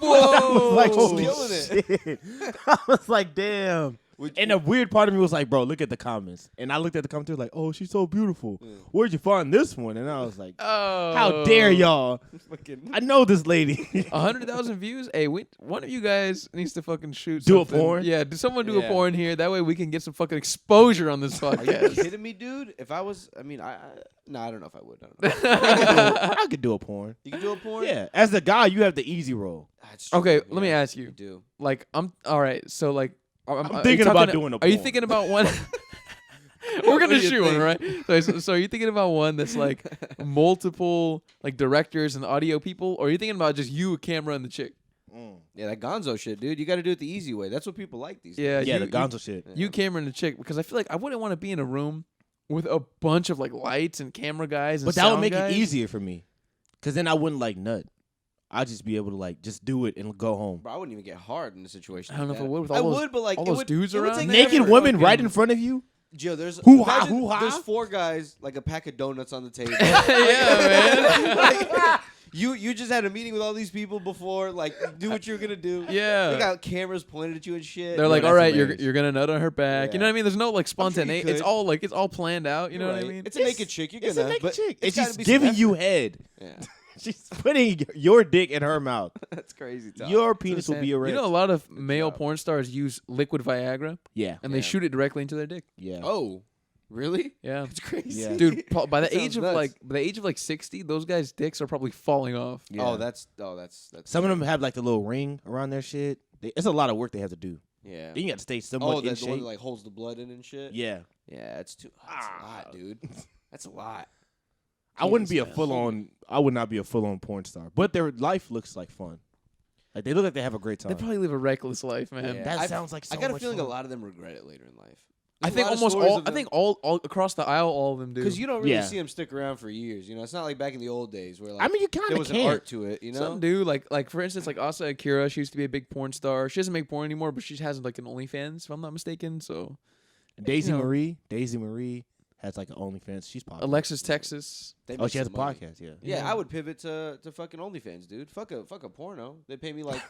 Whoa! I was like, She's holy killing shit. I was like, damn. And the weird part of me was like, bro, look at the comments. And I looked at the comments like, oh, she's so beautiful. Yeah. Where'd you find this one? And I was like, Oh, how dare y'all? Fucking- I know this lady. 100,000 views. Hey, one of you guys needs to fucking shoot. Do a something. porn? Yeah, someone do a Yeah. porn here. That way we can get some fucking exposure on this Are you podcast. kidding me, dude? If I was, I mean, no, I don't know if I would. I don't know. I could do a porn. You can do a porn. Yeah. As a guy, you have the easy role. That's true. Okay, Yeah, let me ask you. do. Like, I'm all right. So, like, are you thinking about talking- doing a Are you porn. thinking about one? We're What gonna do you shoot one, think? right? So are you thinking about one that's like multiple like directors and audio people, or are you thinking about just you, a camera, and the chick? Yeah, that Gonzo shit, dude. You got to do it the easy way. That's what people like these Yeah, days. Yeah, you- the Gonzo shit. You, camera, and the chick, because I feel like I wouldn't want to be in a room with a bunch of like lights and camera guys. And But that would sound make guys. it easier for me. Because then I wouldn't like nut. I'd just be able to like just do it and go home. Bro, I wouldn't even get hard in a situation. I don't know like if I that. would with I all those- would, but like all it those would, dudes it would around take there. Naked effort. women fucking- right in front of you? Joe, there's Hoo-ha, imagine hoo-ha. There's 4 guys, like a pack of donuts on the table. Yeah, man. You just had a meeting with all these people before, like do what you're gonna do. Yeah. They got cameras pointed at you and shit. They're like, that's all right, hilarious. you're gonna nut on her back. You know Yeah. what I mean? There's no like sure you spontaneity. It's could. all like it's all planned out. You know You're what I right. mean? It's a naked chick. You're It's gonna, a naked but chick. it's And gotta she's be some giving you effort. head. Yeah, She's putting your dick in her mouth. that's crazy. Tom. Your penis will be You erect. know, a lot of male job. porn stars use liquid Viagra, Yeah. and they Yeah. shoot it directly into their dick. Yeah. Oh, really? Yeah, That's crazy. Yeah. dude. By the That age sounds of nuts. by the age of like 60, those guys' dicks are probably falling off. Yeah. Oh, that's Some of them have like the little ring around their shit. It's a lot of work they have to do. yeah. Then you got to stay somewhat Oh, in that's the one shape. that like holds the blood in and shit. Yeah. Yeah, that's too. That's a lot, dude. That's a lot. I wouldn't be a Jesus. full on. I would not be a full on porn star, but their life looks like fun. Like they look like they have a great time. They probably live a reckless life, man. Yeah. That I've- sounds like so I got a much feeling fun. a lot of them regret it later in life. I think almost all. I think all across the aisle, all of them do. because you don't really Yeah. see them stick around for years. You know, it's not like back in the old days where like I mean, you kind there of was an can't. art to it. You know, Some do like for instance, like Asa Akira. She used to be a big porn star. She doesn't make porn anymore, but she has like an OnlyFans, if I'm not mistaken. So Daisy you know. Marie has like an OnlyFans. She's popular. Alexis Texas. They Oh, make she has a some money. podcast. Yeah. Yeah, Yeah. I would pivot to fucking OnlyFans, dude. Fuck a porno. They pay me like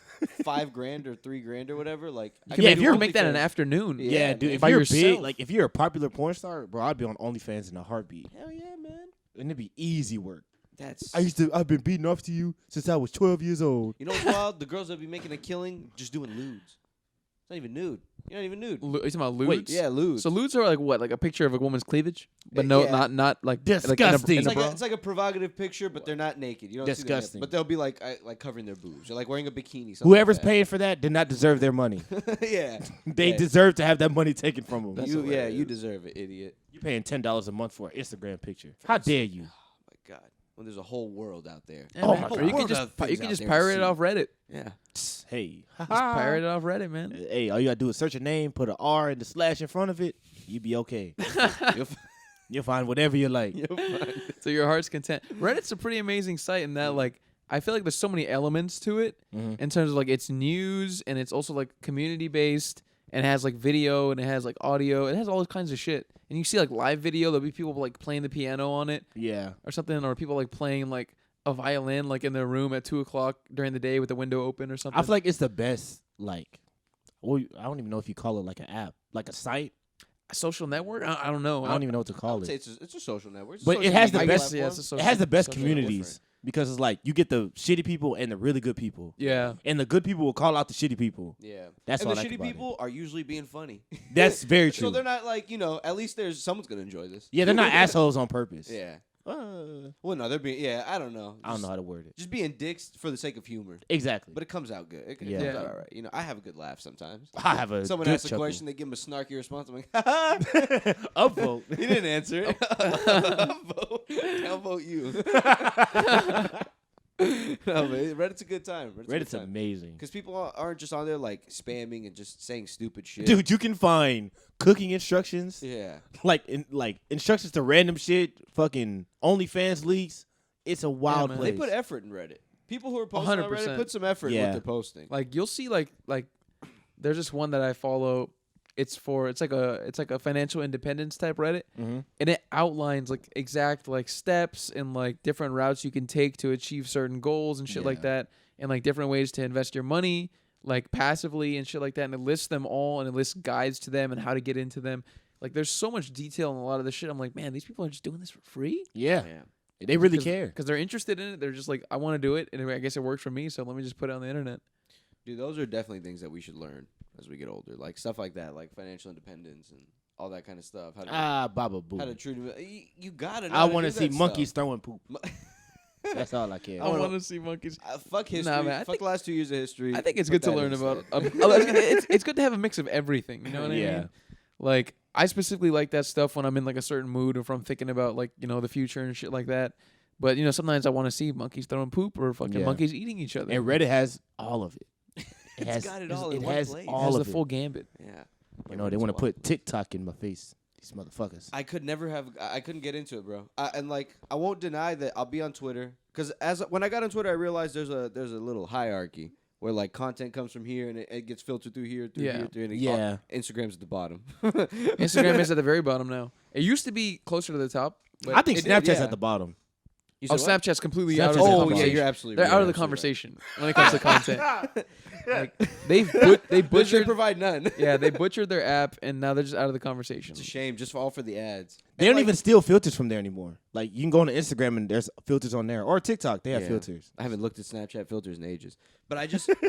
$5,000 or $3,000 or whatever. Like, I You Yeah, can if you're make that in an OnlyFans. afternoon. Yeah, Yeah, dude. man. If By you're yourself. big, like if you're a popular porn star, bro, I'd be on OnlyFans in a heartbeat, Hell yeah, man. and it'd be easy work. That's. I've been beating off to you since I was 12 years old. You know what's wild? The girls that be making a killing just doing nudes. It's not even nude. You're not even nude. Are you talking about lewds? Wait, yeah, lewds. So lewds are like what? Like a picture of a woman's cleavage, but not like Disgusting. Like in a bra? It's like a provocative picture, but they're not naked. You don't Disgusting. see them, but they'll be like covering their boobs or like wearing a bikini. Whoever's like paying for that did not deserve their money. Yeah, They deserve to have that money taken from them. you deserve it, idiot. You're paying $10 a month for an Instagram picture. How dare you? Oh my god, when there's a whole world out there. Yeah, man. Or you can just pirate it off Reddit. Yeah. Hey, just pirate it off Reddit, man. Hey, all you gotta do is search a name, put an R and the slash in front of it. You be okay. You'll find whatever you like. So your heart's content. Reddit's a pretty amazing site in that, like, I feel like there's so many elements to it in terms of like it's news and it's also like community based and it has like video and it has like audio. It has all kinds of shit. And you see like live video. There'll be people like playing the piano on it. Yeah. Or something, or people like playing like a violin like in their room at 2:00 during the day with the window open or something. I feel like it's the best, like, well, I don't even know if you call it like an app, like a site. A social network? I don't know. I don't even know what to call it. It's a social network. But it has the best. Yeah, it has the best communities because it's like you get the shitty people and the really good people. Yeah. And the good people will call out the shitty people. Yeah. That's and what the I like shitty about people are usually being funny. That's very true. So they're not like, at least there's someone's gonna enjoy this. Yeah, they're not assholes on purpose. Yeah. Well, no, they're being. Yeah, I don't know. I don't know how to word it. Just being dicks for the sake of humor. Exactly. But it comes out good. It comes out all right. I have a good laugh sometimes. I have a Someone good asks a chuckle. question, they give them a snarky response. I'm like, upvote. He didn't answer it. Upvote. I'll vote you. No, man, Reddit's a good time. Reddit's amazing because people aren't just on there like spamming and just saying stupid shit. Dude, you can find cooking instructions. Yeah, like instructions to random shit. Fucking OnlyFans leaks. It's a wild place. They put effort in Reddit. People who are posting 100%. On Reddit put some effort in what they're posting. Like you'll see, like there's this one that I follow. It's like a financial independence type Reddit, and it outlines like exact like steps and like different routes you can take to achieve certain goals and shit like that, and like different ways to invest your money like passively and shit like that. And it lists them all and it lists guides to them and how to get into them. Like there's so much detail in a lot of this shit. I'm like, man, these people are just doing this for free. Yeah. They really care because they're interested in it. They're just like, I want to do it, and I guess it works for me, so let me just put it on the internet. Dude, those are definitely things that we should learn as we get older, like stuff like that, like financial independence and all that kind of stuff. Baba Boo. How to treat you gotta know. I want to see monkeys throwing poop. That's all I care. I want to see monkeys. Fuck history. Nah, man, fuck the last 2 years of history. I think it's good to learn about. It's good to have a mix of everything. You know what I mean? Like I specifically like that stuff when I'm in like a certain mood or if I'm thinking about like the future and shit like that. But sometimes I want to see monkeys throwing poop or fucking monkeys eating each other. And Reddit has all of it. It's got it all in one place. It has the full gambit. Yeah. They want to put TikTok in my face. These motherfuckers. I couldn't get into it, bro. And like, I won't deny that I'll be on Twitter because when I got on Twitter, I realized there's a little hierarchy where like content comes from here and it gets filtered through here, and Instagram's at the bottom. Instagram is at the very bottom now. It used to be closer to the top. But I think Snapchat's at the bottom. Snapchat's completely out of the conversation. Yeah, you're absolutely They're out of the conversation when it comes to content. Like they butchered. They provide none. Yeah, they butchered their app, and now they're just out of the conversation. It's a shame, just all for the ads. They don't even steal filters from there anymore. Like you can go on Instagram and there's filters on there, or TikTok. They have filters. I haven't looked at Snapchat filters in ages, but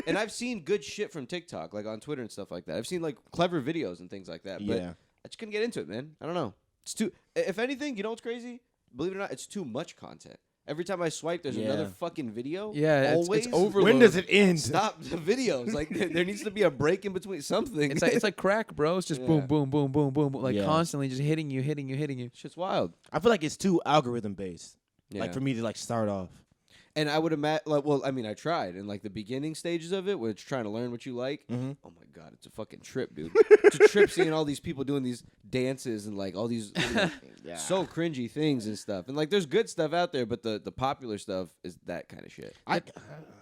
and I've seen good shit from TikTok, like on Twitter and stuff like that. I've seen like clever videos and things like that. But I just couldn't get into it, man. I don't know. It's too. If anything, you know what's crazy? Believe it or not, it's too much content. Every time I swipe, there's another fucking video. Yeah, always. It's overload. When does it end? Stop the videos. Like there needs to be a break in between something. It's like crack, bro. It's just boom, boom, boom, boom, boom, like constantly just hitting you. Shit's wild. I feel like it's too algorithm based. Like for me to like start off. And I would imagine, I tried in like the beginning stages of it, where it's trying to learn what you like. Mm-hmm. Oh my god, it's a fucking trip, dude. It's a trip seeing all these people doing these dances and like all these so cringy things and stuff. And like, there's good stuff out there, but the popular stuff is that kind of shit.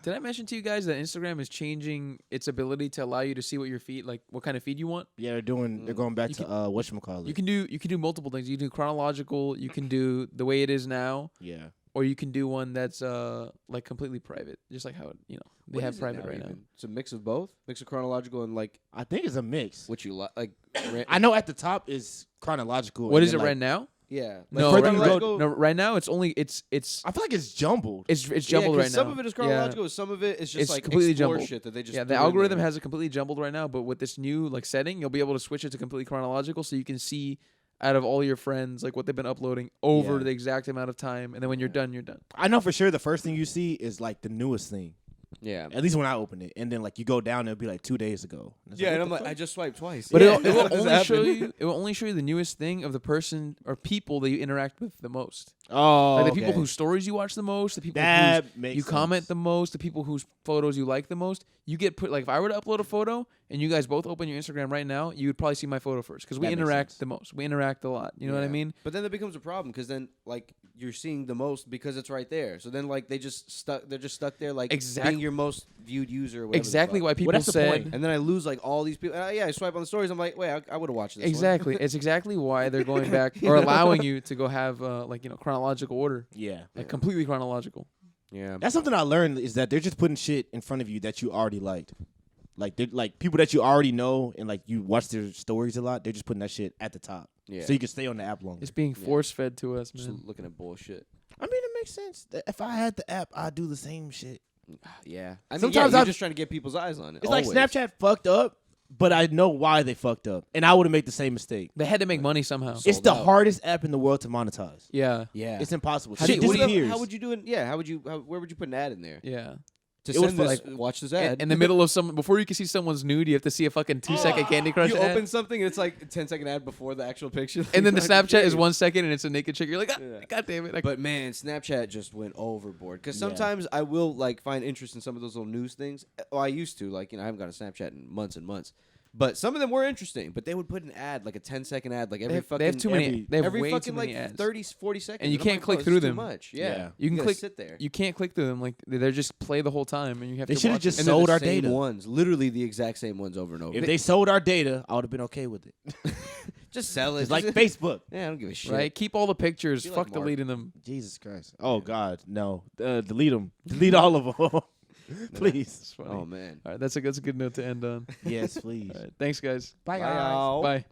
Did I mention to you guys that Instagram is changing its ability to allow you to see what your feed, like what kind of feed you want? Yeah, they're going back to whatchamacallit. You can do multiple things. You can do chronological. You can do the way it is now. Yeah. Or you can do one that's like completely private, just like how they have private right now. It's a mix of both, mix of chronological and like. I think it's a mix. What you like? I know at the top is chronological. What is it right now? Yeah. No, further right, you right, go- no, right now it's only it's I feel like it's jumbled. it's jumbled right now. Some of it is Yeah. chronological. Some of it is just It's like completely explore jumbled. shit that they just Yeah, the threw in algorithm there. has it completely jumbled right now, but with this new like setting, you'll be able to switch it to completely chronological, so you can see out of all your friends like what they've been uploading over Yeah. the exact amount of time, and then when you're done, you're done. I know for sure the first thing you see is like the newest thing. Yeah. At least when I open it, and then like you go down, it'll be like 2 days ago. it's Yeah, what and I'm the like, fuck? I just swiped twice. But Yeah. it will What just only show happened? you. It will only show you the newest thing of the person or people that you interact with the most. Oh, Like the people okay. whose stories you watch the most, the people That whose makes you comment sense. the most, the people whose photos you like the most. You get put like if I were to upload a photo and you guys both open your Instagram right now, you would probably see my photo first because we That makes interact sense. the most. We interact a lot. You know what I Yeah. mean? But then that becomes a problem because then like you're seeing the most because it's right there. So then like they're just stuck there like being your most viewed user. Or whatever the Exactly fuck. why people that's the said. point. And then I lose like all these people. I swipe on the stories. I'm like, wait, I would have watched this. one. Exactly. It's exactly why they're going back or allowing you to go have like chronological order, Yeah. like completely chronological. Yeah. That's something I learned is that they're just putting shit in front of you that you already liked. Like they're like people that you already know and like you watch their stories a lot. They're just putting that shit at the top, Yeah. so you can stay on the app longer. It's being force fed to us, Just man. looking at bullshit. I mean, it makes sense. If I had the app, I'd do the same shit. Yeah. I mean, Sometimes you're I've- just trying to get people's eyes on it. It's like always. Snapchat fucked up, but I know why they fucked up, and I would have made the same mistake. They had to make money somehow. Sold It's the out. hardest app in the world to monetize. Yeah. Yeah. It's impossible. How do Shit you- what do you- disappears. How would you do it? Yeah. Where would you put an ad in there? Yeah. To It would send feel this, like- watch this ad. In the middle of some, before you can see someone's nude, you have to see a fucking 2-second Candy Crush you ad. open something and it's like a 10-second ad before the actual picture. And then the Fucking Snapchat is crazy. 1 second and it's a naked chick. You're like, Yeah. God damn it. But man, Snapchat just went overboard. Because Yeah. sometimes I will like find interest in some of those little news things. Well, I used to. Like, I haven't got a Snapchat in months and months. But some of them were interesting. But they would put an ad, like a 10-second ad, like every they have too many. They have every way fucking too many like ads. 30, 40 seconds. And you I'm can't like, click bro, this through is too them. much. Yeah. Yeah. You can gotta click. sit there. You can't click through them. Like they're just play the whole time, and you have They to. should've watch just it. And they're sold the our same data. ones, literally the exact same ones over and over. If they sold our data, I would have been okay with it. just sell it. It's like Just- Facebook. Yeah, I don't give a shit. Right? Keep all the pictures. Be like Fuck Mark. deleting them. Jesus Christ. Oh God, no. Delete them. Delete all of them. Please. It's funny. Oh man. All right, that's a good note to end on. Yes, please. All right, thanks guys. Bye, Bye, y'all. Bye.